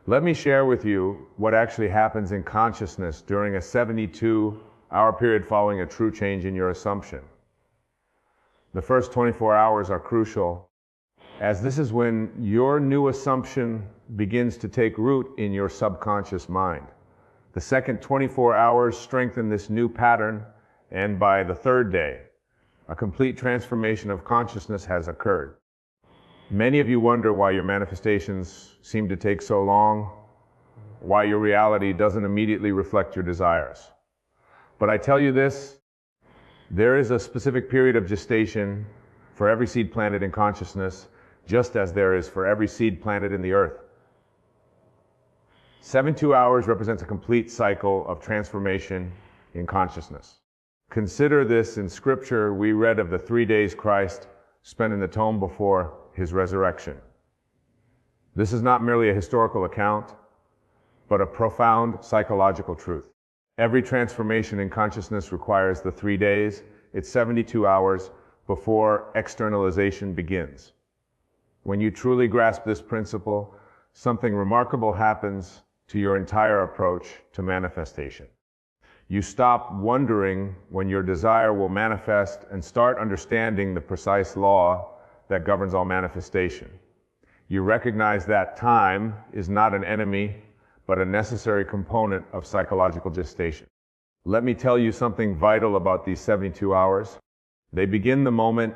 [SPEAKER 2] Let me share with you what actually happens in consciousness during a 72-hour period following a true change in your assumption. The first 24 hours are crucial, as this is when your new assumption begins to take root in your subconscious mind. The second 24 hours strengthen this new pattern, and by the third day, a complete transformation of consciousness has occurred. Many of you wonder why your manifestations seem to take so long, why your reality doesn't immediately reflect your desires. But I tell you this, there is a specific period of gestation for every seed planted in consciousness, just as there is for every seed planted in the earth. 72 hours represents a complete cycle of transformation in consciousness. Consider this: in Scripture, we read of the 3 days Christ spent in the tomb before his resurrection. This is not merely a historical account, but a profound psychological truth. Every transformation in consciousness requires the 3 days. It's 72 hours before externalization begins. When you truly grasp this principle, something remarkable happens to your entire approach to manifestation. You stop wondering when your desire will manifest and start understanding the precise law that governs all manifestation. You recognize that time is not an enemy, but a necessary component of psychological gestation. Let me tell you something vital about these 72 hours. They begin the moment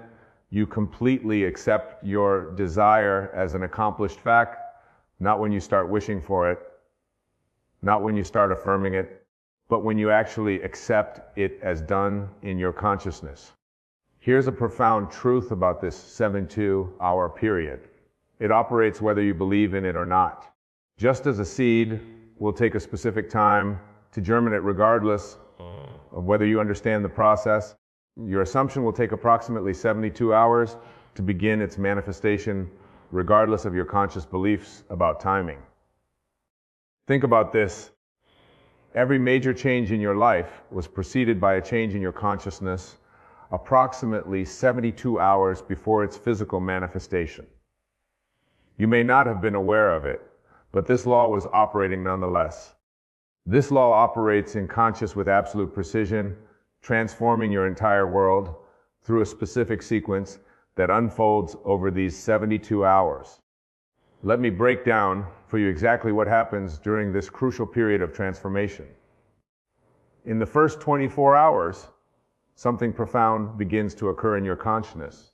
[SPEAKER 2] you completely accept your desire as an accomplished fact, not when you start wishing for it, not when you start affirming it, but when you actually accept it as done in your consciousness. Here's a profound truth about this 72-hour period. It operates whether you believe in it or not. Just as a seed will take a specific time to germinate regardless of whether you understand the process, your assumption will take approximately 72 hours to begin its manifestation regardless of your conscious beliefs about timing. Think about this. Every major change in your life was preceded by a change in your consciousness approximately 72 hours before its physical manifestation. You may not have been aware of it, but this law was operating nonetheless. This law operates in conscious with absolute precision, transforming your entire world through a specific sequence that unfolds over these 72 hours. Let me break down for you exactly what happens during this crucial period of transformation. In the first 24 hours, something profound begins to occur in your consciousness.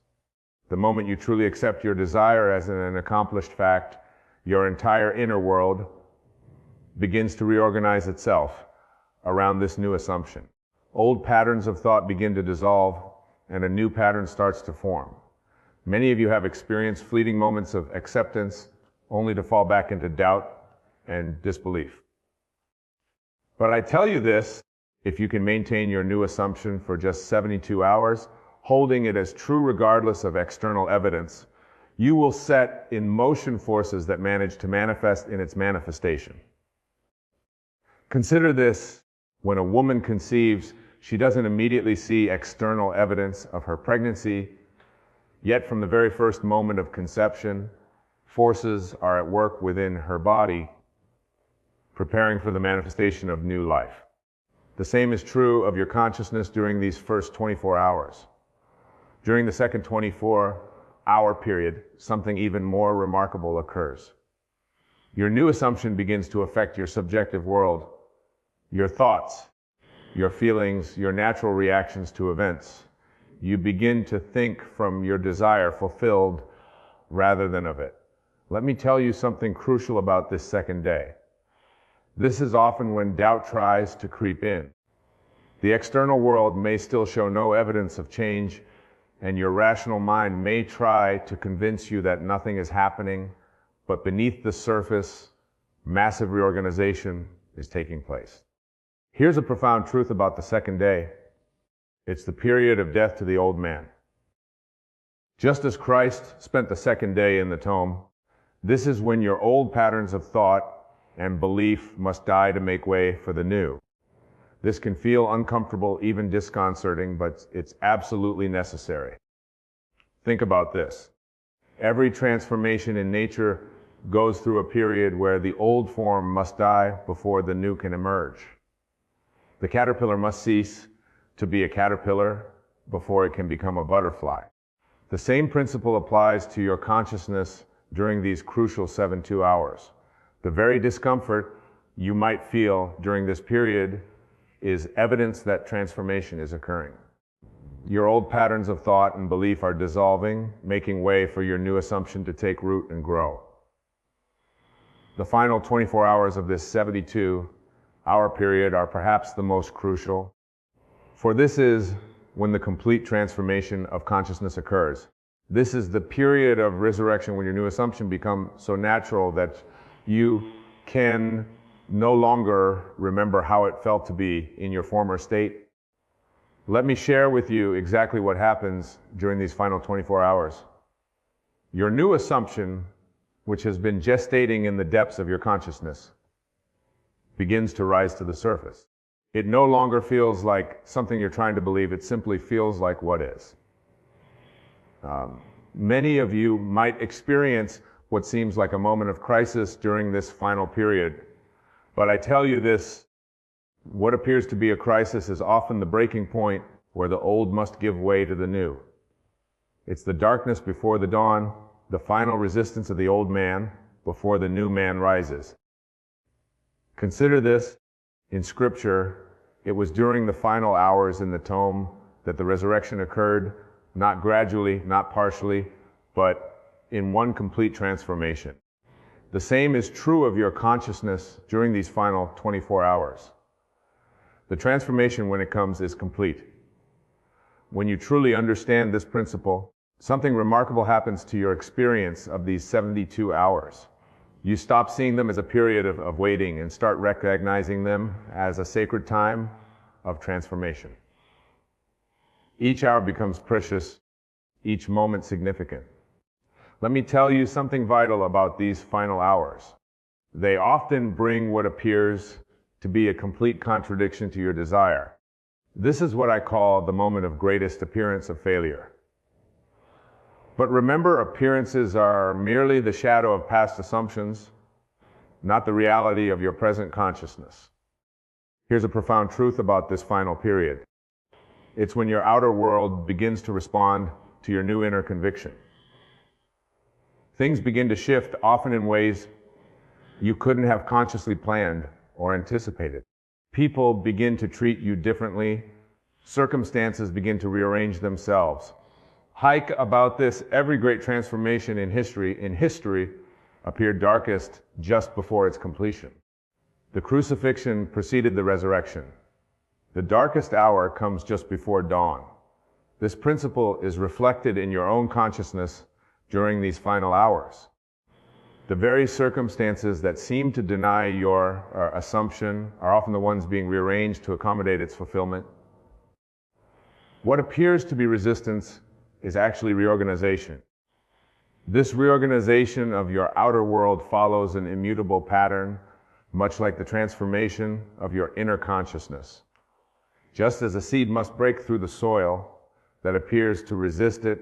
[SPEAKER 2] The moment you truly accept your desire as an accomplished fact, your entire inner world begins to reorganize itself around this new assumption. Old patterns of thought begin to dissolve, and a new pattern starts to form. Many of you have experienced fleeting moments of acceptance only to fall back into doubt and disbelief. But I tell you this, If you can maintain your new assumption for just 72 hours, holding it as true regardless of external evidence, you will set in motion forces that manage to manifest in its manifestation. Consider this: when a woman conceives, she doesn't immediately see external evidence of her pregnancy, yet from the very first moment of conception, forces are at work within her body, preparing for the manifestation of new life. The same is true of your consciousness during these first 24 hours. During the second 24-hour period, something even more remarkable occurs. Your new assumption begins to affect your subjective world, your thoughts, your feelings, your natural reactions to events. You begin to think from your desire fulfilled rather than of it. Let me tell you something crucial about this second day. This is often when doubt tries to creep in. The external world may still show no evidence of change, and your rational mind may try to convince you that nothing is happening, but beneath the surface, massive reorganization is taking place. Here's a profound truth about the second day. It's the period of death to the old man. Just as Christ spent the second day in the tomb, this is when your old patterns of thought and belief must die to make way for the new. This can feel uncomfortable, even disconcerting, but it's absolutely necessary. Think about this. Every transformation in nature goes through a period where the old form must die before the new can emerge. The caterpillar must cease to be a caterpillar before it can become a butterfly. The same principle applies to your consciousness during these crucial 72 hours. The very discomfort you might feel during this period is evidence that transformation is occurring. Your old patterns of thought and belief are dissolving, making way for your new assumption to take root and grow. The final 24 hours of this 72-hour period are perhaps the most crucial, for this is when the complete transformation of consciousness occurs. This is the period of resurrection when your new assumption becomes so natural that you can no longer remember how it felt to be in your former state. Let me share with you exactly what happens during these final 24 hours. Your new assumption, which has been gestating in the depths of your consciousness, begins to rise to the surface. It no longer feels like something you're trying to believe, it simply feels like what is. Many of you might experience what seems like a moment of crisis during this final period. But I tell you this, what appears to be a crisis is often the breaking point where the old must give way to the new. It's the darkness before the dawn, the final resistance of the old man before the new man rises. Consider this, in Scripture, it was during the final hours in the tomb that the resurrection occurred, not gradually, not partially, but in one complete transformation. The same is true of your consciousness during these final 24 hours. The transformation, when it comes, is complete. When you truly understand this principle, something remarkable happens to your experience of these 72 hours. You stop seeing them as a period of waiting and start recognizing them as a sacred time of transformation. Each hour becomes precious, each moment significant. Let me tell you something vital about these final hours. They often bring what appears to be a complete contradiction to your desire. This is what I call the moment of greatest appearance of failure. But remember, appearances are merely the shadow of past assumptions, not the reality of your present consciousness. Here's a profound truth about this final period. It's when your outer world begins to respond to your new inner conviction. Things begin to shift, often in ways you couldn't have consciously planned or anticipated. People begin to treat you differently. Circumstances begin to rearrange themselves. Hike about this, every great transformation in history appeared darkest just before its completion. The crucifixion preceded the resurrection. The darkest hour comes just before dawn. This principle is reflected in your own consciousness during these final hours. The very circumstances that seem to deny your assumption are often the ones being rearranged to accommodate its fulfillment. What appears to be resistance is actually reorganization. This reorganization of your outer world follows an immutable pattern, much like the transformation of your inner consciousness. Just as a seed must break through the soil that appears to resist it,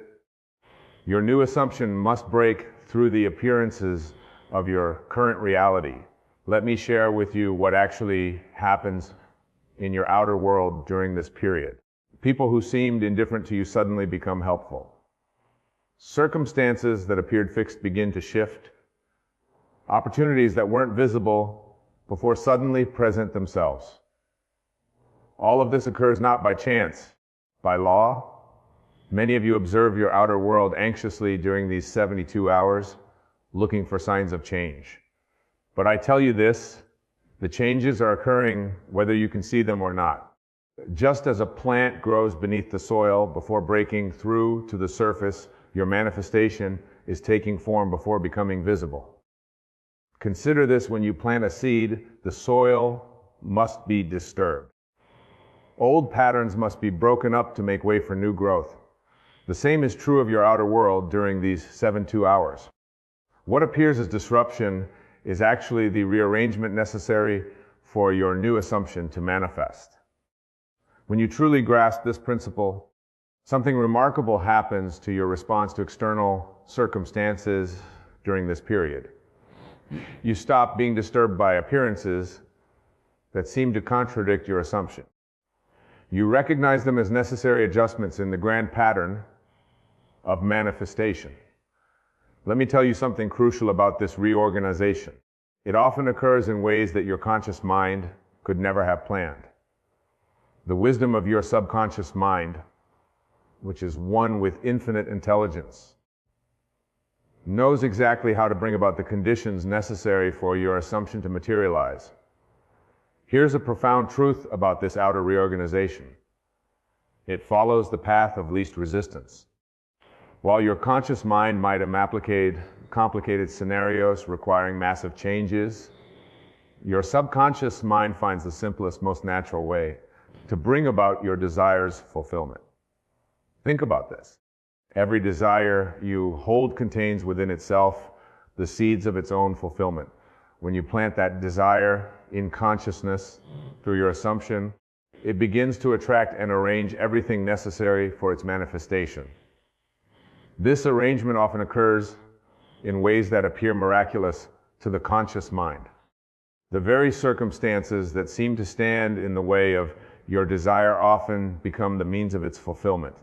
[SPEAKER 2] your new assumption must break through the appearances of your current reality. Let me share with you what actually happens in your outer world during this period. People who seemed indifferent to you suddenly become helpful. Circumstances that appeared fixed begin to shift. Opportunities that weren't visible before suddenly present themselves. All of this occurs not by chance, by law. Many of you observe your outer world anxiously during these 72 hours, looking for signs of change. But I tell you this, the changes are occurring whether you can see them or not. Just as a plant grows beneath the soil before breaking through to the surface, your manifestation is taking form before becoming visible. Consider this: when you plant a seed, the soil must be disturbed. Old patterns must be broken up to make way for new growth. The same is true of your outer world during these 72 hours. What appears as disruption is actually the rearrangement necessary for your new assumption to manifest. When you truly grasp this principle, something remarkable happens to your response to external circumstances during this period. You stop being disturbed by appearances that seem to contradict your assumption. You recognize them as necessary adjustments in the grand pattern of manifestation. Let me tell you something crucial about this reorganization. It often occurs in ways that your conscious mind could never have planned. The wisdom of your subconscious mind, which is one with infinite intelligence, knows exactly how to bring about the conditions necessary for your assumption to materialize. Here's a profound truth about this outer reorganization. It follows the path of least resistance. While your conscious mind might implicate complicated scenarios requiring massive changes, your subconscious mind finds the simplest, most natural way to bring about your desire's fulfillment. Think about this. Every desire you hold contains within itself the seeds of its own fulfillment. When you plant that desire in consciousness through your assumption, it begins to attract and arrange everything necessary for its manifestation. This arrangement often occurs in ways that appear miraculous to the conscious mind. The very circumstances that seem to stand in the way of your desire often become the means of its fulfillment.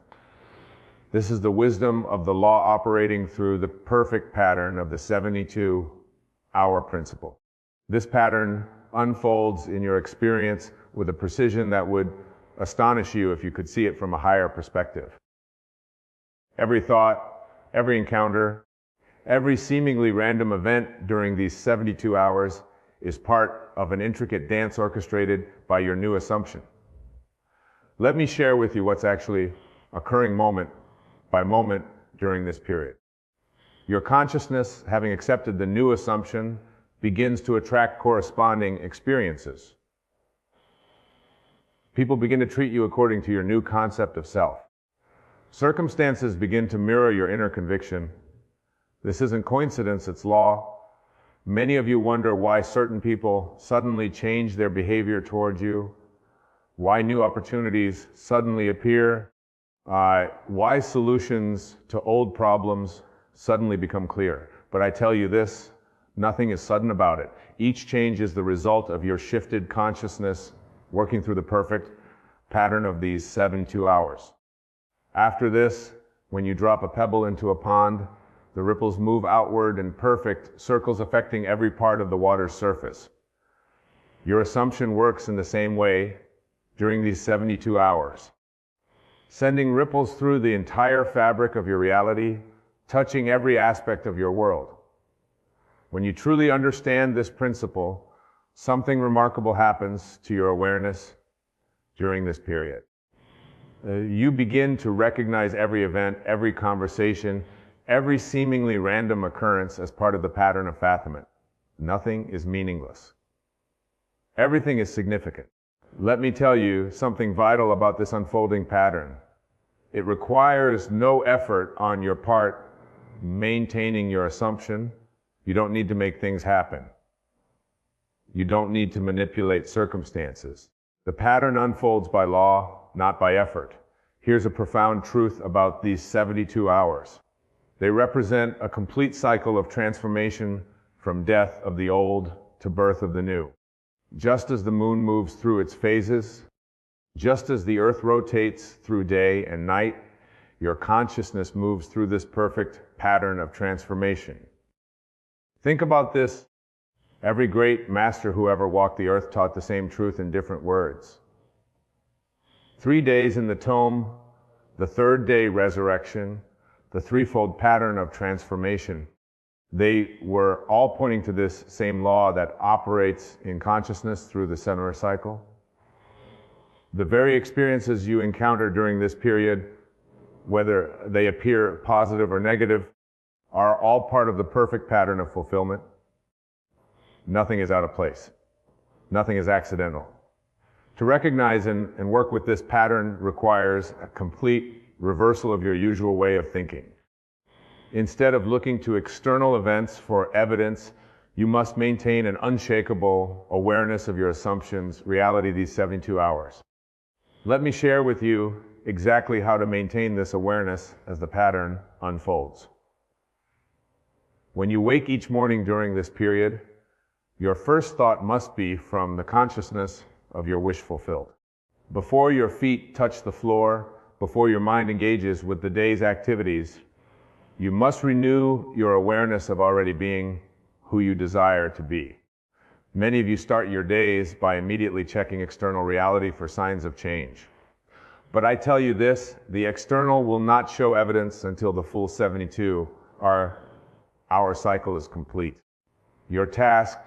[SPEAKER 2] This is the wisdom of the law operating through the perfect pattern of the 72-hour principle. This pattern unfolds in your experience with a precision that would astonish you if you could see it from a higher perspective. Every thought, every encounter, every seemingly random event during these 72 hours is part of an intricate dance orchestrated by your new assumption. Let me share with you what's actually occurring moment by moment during this period. Your consciousness, having accepted the new assumption, begins to attract corresponding experiences. People begin to treat you according to your new concept of self. Circumstances begin to mirror your inner conviction. This isn't coincidence, it's law. Many of you wonder why certain people suddenly change their behavior towards you, why new opportunities suddenly appear, why solutions to old problems suddenly become clear. But I tell you this, nothing is sudden about it. Each change is the result of your shifted consciousness working through the perfect pattern of these 72 hours. After this, when you drop a pebble into a pond, the ripples move outward in perfect circles affecting every part of the water's surface. Your assumption works in the same way during these 72 hours, sending ripples through the entire fabric of your reality, touching every aspect of your world. When you truly understand this principle, something remarkable happens to your awareness during this period. You begin to recognize every event, every conversation, every seemingly random occurrence as part of the pattern of fathomment. Nothing is meaningless. Everything is significant. Let me tell you something vital about this unfolding pattern. It requires no effort on your part maintaining your assumption. You don't need to make things happen. You don't need to manipulate circumstances. The pattern unfolds by law, not by effort. Here's a profound truth about these 72 hours. They represent a complete cycle of transformation from death of the old to birth of the new. Just as the moon moves through its phases, just as the earth rotates through day and night, your consciousness moves through this perfect pattern of transformation. Think about this. Every great master who ever walked the earth taught the same truth in different words. 3 days in the tome, the third day resurrection, the threefold pattern of transformation. They were all pointing to this same law that operates in consciousness through the center cycle. The very experiences you encounter during this period, whether they appear positive or negative, are all part of the perfect pattern of fulfillment. Nothing is out of place. Nothing is accidental. To recognize and work with this pattern requires a complete reversal of your usual way of thinking. Instead of looking to external events for evidence, you must maintain an unshakable awareness of your assumptions, reality these 72 hours. Let me share with you exactly how to maintain this awareness as the pattern unfolds. When you wake each morning during this period, your first thought must be from the consciousness of your wish fulfilled. Before your feet touch the floor, before your mind engages with the day's activities, you must renew your awareness of already being who you desire to be. Many of you start your days by immediately checking external reality for signs of change. But I tell you this, the external will not show evidence until the full 72 hour cycle is complete. Your task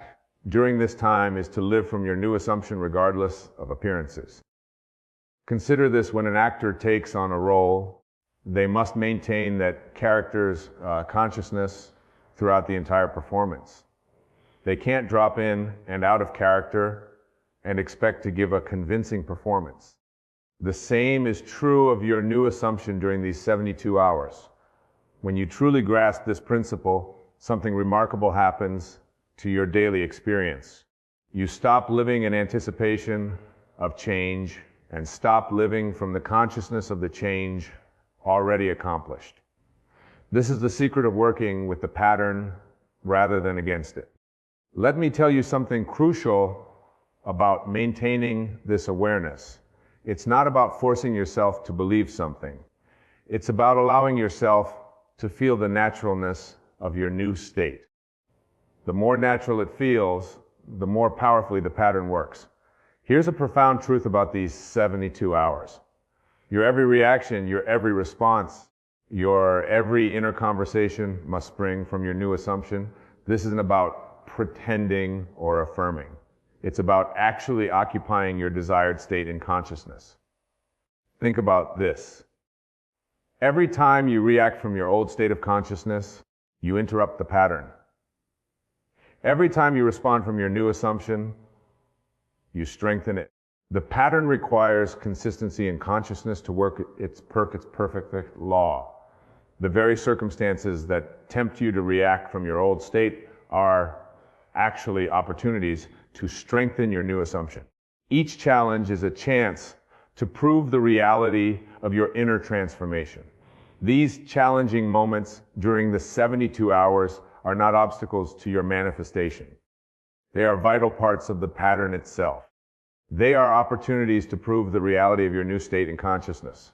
[SPEAKER 2] during this time is to live from your new assumption regardless of appearances. Consider this: when an actor takes on a role, they must maintain that character's consciousness throughout the entire performance. They can't drop in and out of character and expect to give a convincing performance. The same is true of your new assumption during these 72 hours. When you truly grasp this principle, something remarkable happens to your daily experience. You stop living in anticipation of change and stop living from the consciousness of the change already accomplished. This is the secret of working with the pattern rather than against it. Let me tell you something crucial about maintaining this awareness. It's not about forcing yourself to believe something. It's about allowing yourself to feel the naturalness of your new state. The more natural it feels, the more powerfully the pattern works. Here's a profound truth about these 72 hours. Your every reaction, your every response, your every inner conversation must spring from your new assumption. This isn't about pretending or affirming. It's about actually occupying your desired state in consciousness. Think about this. Every time you react from your old state of consciousness, you interrupt the pattern. Every time you respond from your new assumption, you strengthen it. The pattern requires consistency in consciousness to work its perfect law. The very circumstances that tempt you to react from your old state are actually opportunities to strengthen your new assumption. Each challenge is a chance to prove the reality of your inner transformation. These challenging moments during the 72 hours are not obstacles to your manifestation. They are vital parts of the pattern itself. They are opportunities to prove the reality of your new state in consciousness.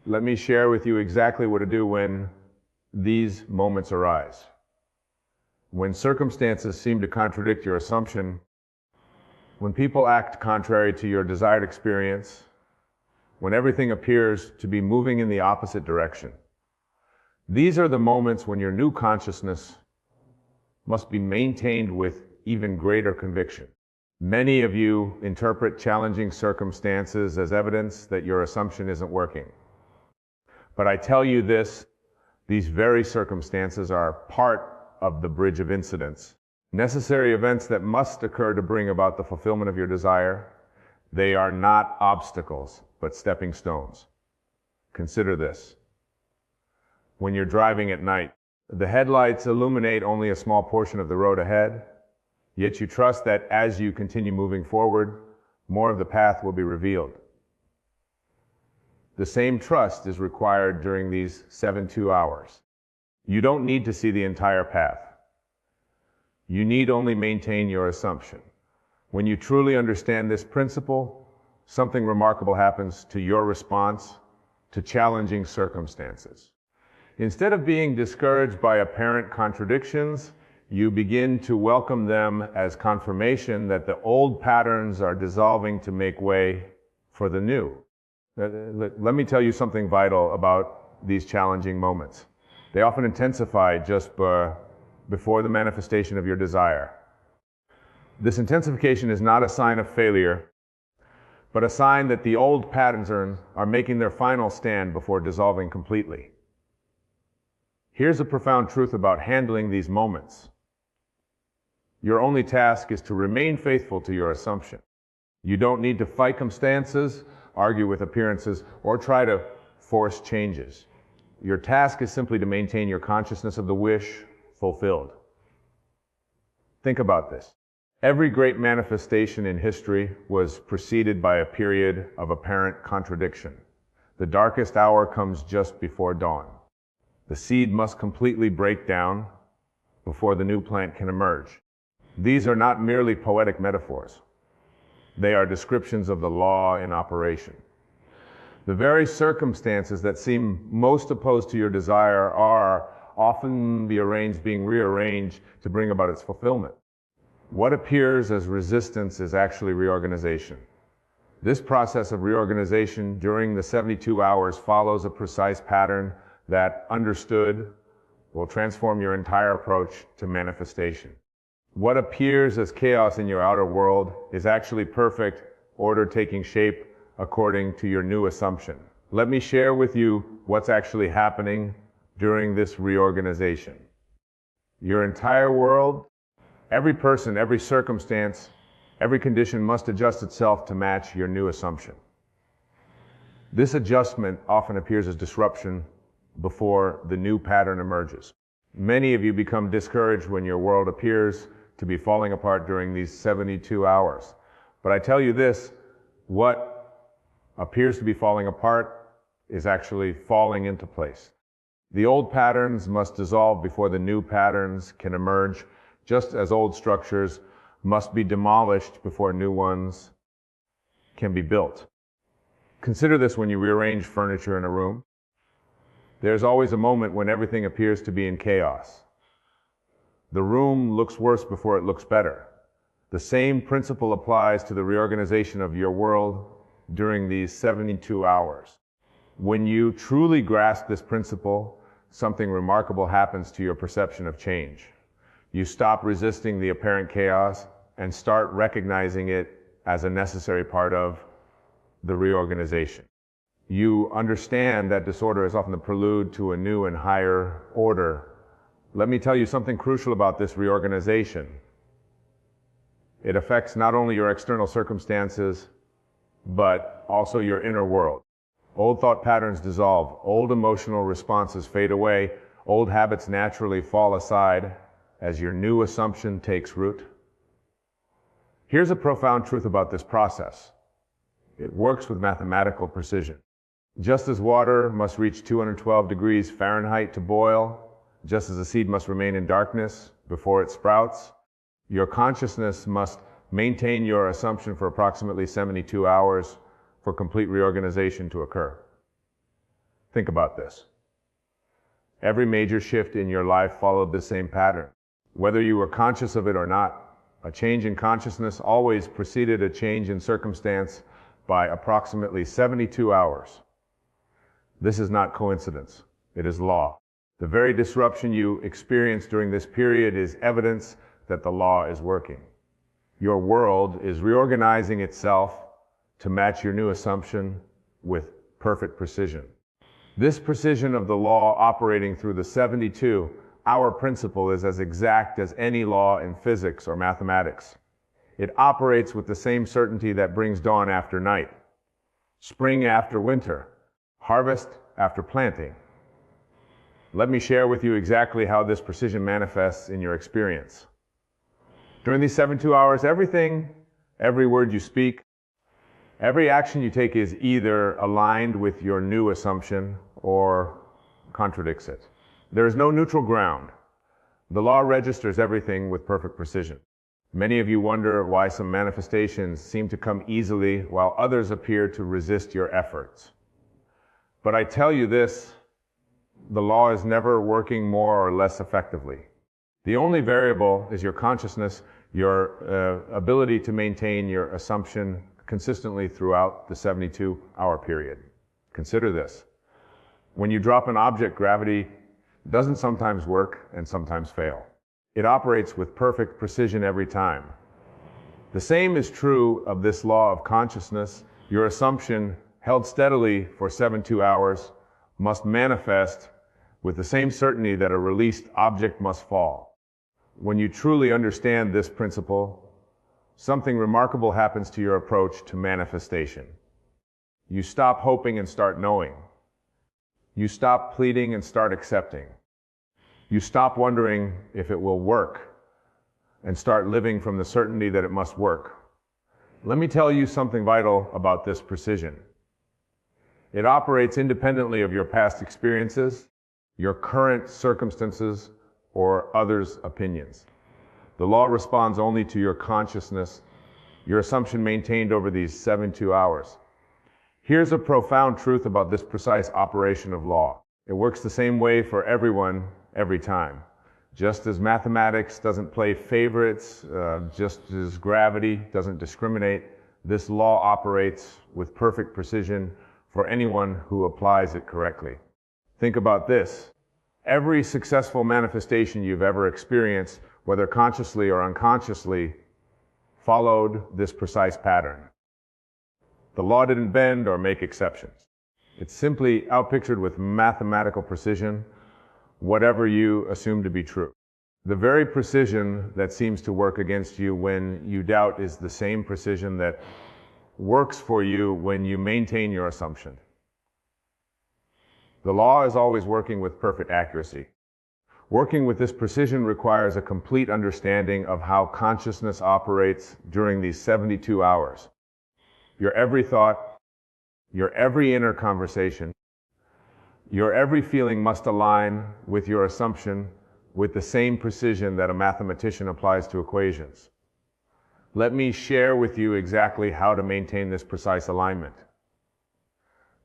[SPEAKER 2] Let me share with you exactly what to do when these moments arise. When circumstances seem to contradict your assumption, when people act contrary to your desired experience, when everything appears to be moving in the opposite direction. These are the moments when your new consciousness must be maintained with even greater conviction. Many of you interpret challenging circumstances as evidence that your assumption isn't working. But I tell you this, These very circumstances are part of the bridge of incidents, necessary events that must occur to bring about the fulfillment of your desire. They are not obstacles, but stepping stones. Consider this. When you're driving at night, the headlights illuminate only a small portion of the road ahead, yet you trust that as you continue moving forward, more of the path will be revealed. The same trust is required during these 72 hours. You don't need to see the entire path. You need only maintain your assumption. When you truly understand this principle, something remarkable happens to your response to challenging circumstances. Instead of being discouraged by apparent contradictions, you begin to welcome them as confirmation that the old patterns are dissolving to make way for the new. Let me tell you something vital about these challenging moments. They often intensify just before the manifestation of your desire. This intensification is not a sign of failure, but a sign that the old patterns are making their final stand before dissolving completely. Here's a profound truth about handling these moments. Your only task is to remain faithful to your assumption. You don't need to fight circumstances, argue with appearances, or try to force changes. Your task is simply to maintain your consciousness of the wish fulfilled. Think about this. Every great manifestation in history was preceded by a period of apparent contradiction. The darkest hour comes just before dawn. The seed must completely break down before the new plant can emerge. These are not merely poetic metaphors. They are descriptions of the law in operation. The very circumstances that seem most opposed to your desire are often being rearranged to bring about its fulfillment. What appears as resistance is actually reorganization. This process of reorganization during the 72 hours follows a precise pattern that, understood, will transform your entire approach to manifestation. What appears as chaos in your outer world is actually perfect order taking shape according to your new assumption. Let me share with you what's actually happening during this reorganization. Your entire world, every person, every circumstance, every condition must adjust itself to match your new assumption. This adjustment often appears as disruption before the new pattern emerges. Many of you become discouraged when your world appears to be falling apart during these 72 hours. But I tell you this, what appears to be falling apart is actually falling into place. The old patterns must dissolve before the new patterns can emerge, just as old structures must be demolished before new ones can be built. Consider this when you rearrange furniture in a room. There's always a moment when everything appears to be in chaos. The room looks worse before it looks better. The same principle applies to the reorganization of your world during these 72 hours. When you truly grasp this principle, something remarkable happens to your perception of change. You stop resisting the apparent chaos and start recognizing it as a necessary part of the reorganization. You understand that disorder is often the prelude to a new and higher order. Let me tell you something crucial about this reorganization. It affects not only your external circumstances, but also your inner world. Old thought patterns dissolve, old emotional responses fade away, old habits naturally fall aside as your new assumption takes root. Here's a profound truth about this process. It works with mathematical precision. Just as water must reach 212 degrees Fahrenheit to boil, just as a seed must remain in darkness before it sprouts, your consciousness must maintain your assumption for approximately 72 hours for complete reorganization to occur. Think about this. Every major shift in your life followed the same pattern. Whether you were conscious of it or not, a change in consciousness always preceded a change in circumstance by approximately 72 hours. This is not coincidence. It is law. The very disruption you experience during this period is evidence that the law is working. Your world is reorganizing itself to match your new assumption with perfect precision. This precision of the law operating through the 72-hour principle is as exact as any law in physics or mathematics. It operates with the same certainty that brings dawn after night, spring after winter, harvest after planting. Let me share with you exactly how this precision manifests in your experience. During these 72 hours, every word you speak, every action you take is either aligned with your new assumption or contradicts it. There is no neutral ground. The law registers everything with perfect precision. Many of you wonder why some manifestations seem to come easily while others appear to resist your efforts. But I tell you this, the law is never working more or less effectively. The only variable is your consciousness, your ability to maintain your assumption consistently throughout the 72-hour period. Consider this. When you drop an object, gravity doesn't sometimes work and sometimes fail. It operates with perfect precision every time. The same is true of this law of consciousness. Your assumption, held steadily for 72 hours, must manifest with the same certainty that a released object must fall. When you truly understand this principle, something remarkable happens to your approach to manifestation. You stop hoping and start knowing. You stop pleading and start accepting. You stop wondering if it will work and start living from the certainty that it must work. Let me tell you something vital about this precision. It operates independently of your past experiences, your current circumstances, or others' opinions. The law responds only to your consciousness, your assumption maintained over these 72 hours. Here's a profound truth about this precise operation of law. It works the same way for everyone, every time. Just as mathematics doesn't play favorites, just as gravity doesn't discriminate, this law operates with perfect precision for anyone who applies it correctly. Think about this. Every successful manifestation you've ever experienced, whether consciously or unconsciously, followed this precise pattern. The law didn't bend or make exceptions. It simply outpictured with mathematical precision whatever you assume to be true. The very precision that seems to work against you when you doubt is the same precision that works for you when you maintain your assumption. The law is always working with perfect accuracy. Working with this precision requires a complete understanding of how consciousness operates during these 72 hours. Your every thought, your every inner conversation, your every feeling must align with your assumption with the same precision that a mathematician applies to equations. Let me share with you exactly how to maintain this precise alignment.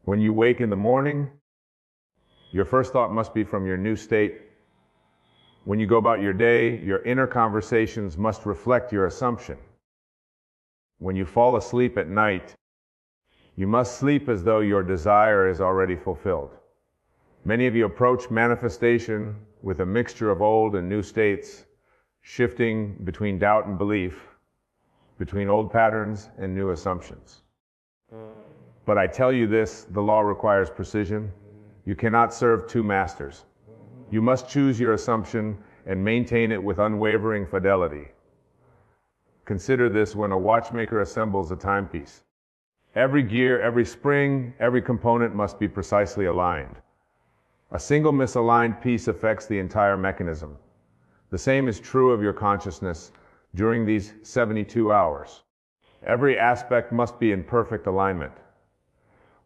[SPEAKER 2] When you wake in the morning, your first thought must be from your new state. When you go about your day, your inner conversations must reflect your assumption. When you fall asleep at night, you must sleep as though your desire is already fulfilled. Many of you approach manifestation with a mixture of old and new states, shifting between doubt and belief, between old patterns and new assumptions. But I tell you this, the law requires precision. You cannot serve two masters. You must choose your assumption and maintain it with unwavering fidelity. Consider this when a watchmaker assembles a timepiece. Every gear, every spring, every component must be precisely aligned. A single misaligned piece affects the entire mechanism. The same is true of your consciousness during these 72 hours. Every aspect must be in perfect alignment.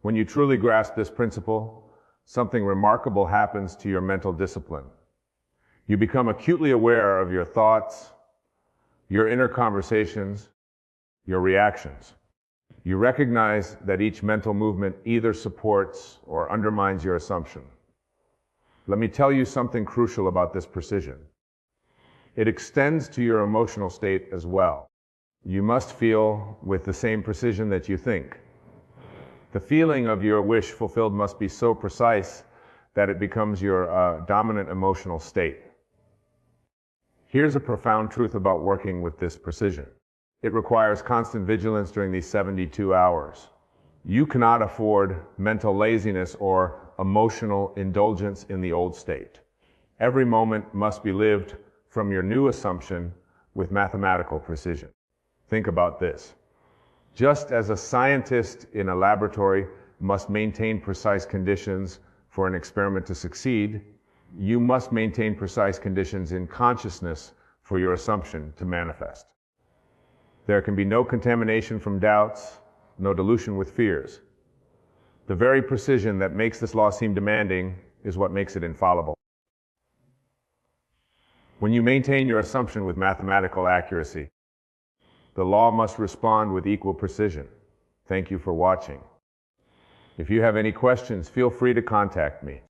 [SPEAKER 2] When you truly grasp this principle, something remarkable happens to your mental discipline. You become acutely aware of your thoughts, your inner conversations, your reactions. You recognize that each mental movement either supports or undermines your assumption. Let me tell you something crucial about this precision. It extends to your emotional state as well. You must feel with the same precision that you think. The feeling of your wish fulfilled must be so precise that it becomes your dominant emotional state. Here's a profound truth about working with this precision. It requires constant vigilance during these 72 hours. You cannot afford mental laziness or emotional indulgence in the old state. Every moment must be lived from your new assumption with mathematical precision. Think about this. Just as a scientist in a laboratory must maintain precise conditions for an experiment to succeed, you must maintain precise conditions in consciousness for your assumption to manifest. There can be no contamination from doubts, no dilution with fears. The very precision that makes this law seem demanding is what makes it infallible. When you maintain your assumption with mathematical accuracy, the law must respond with equal precision. Thank you for watching. If you have any questions, feel free to contact me.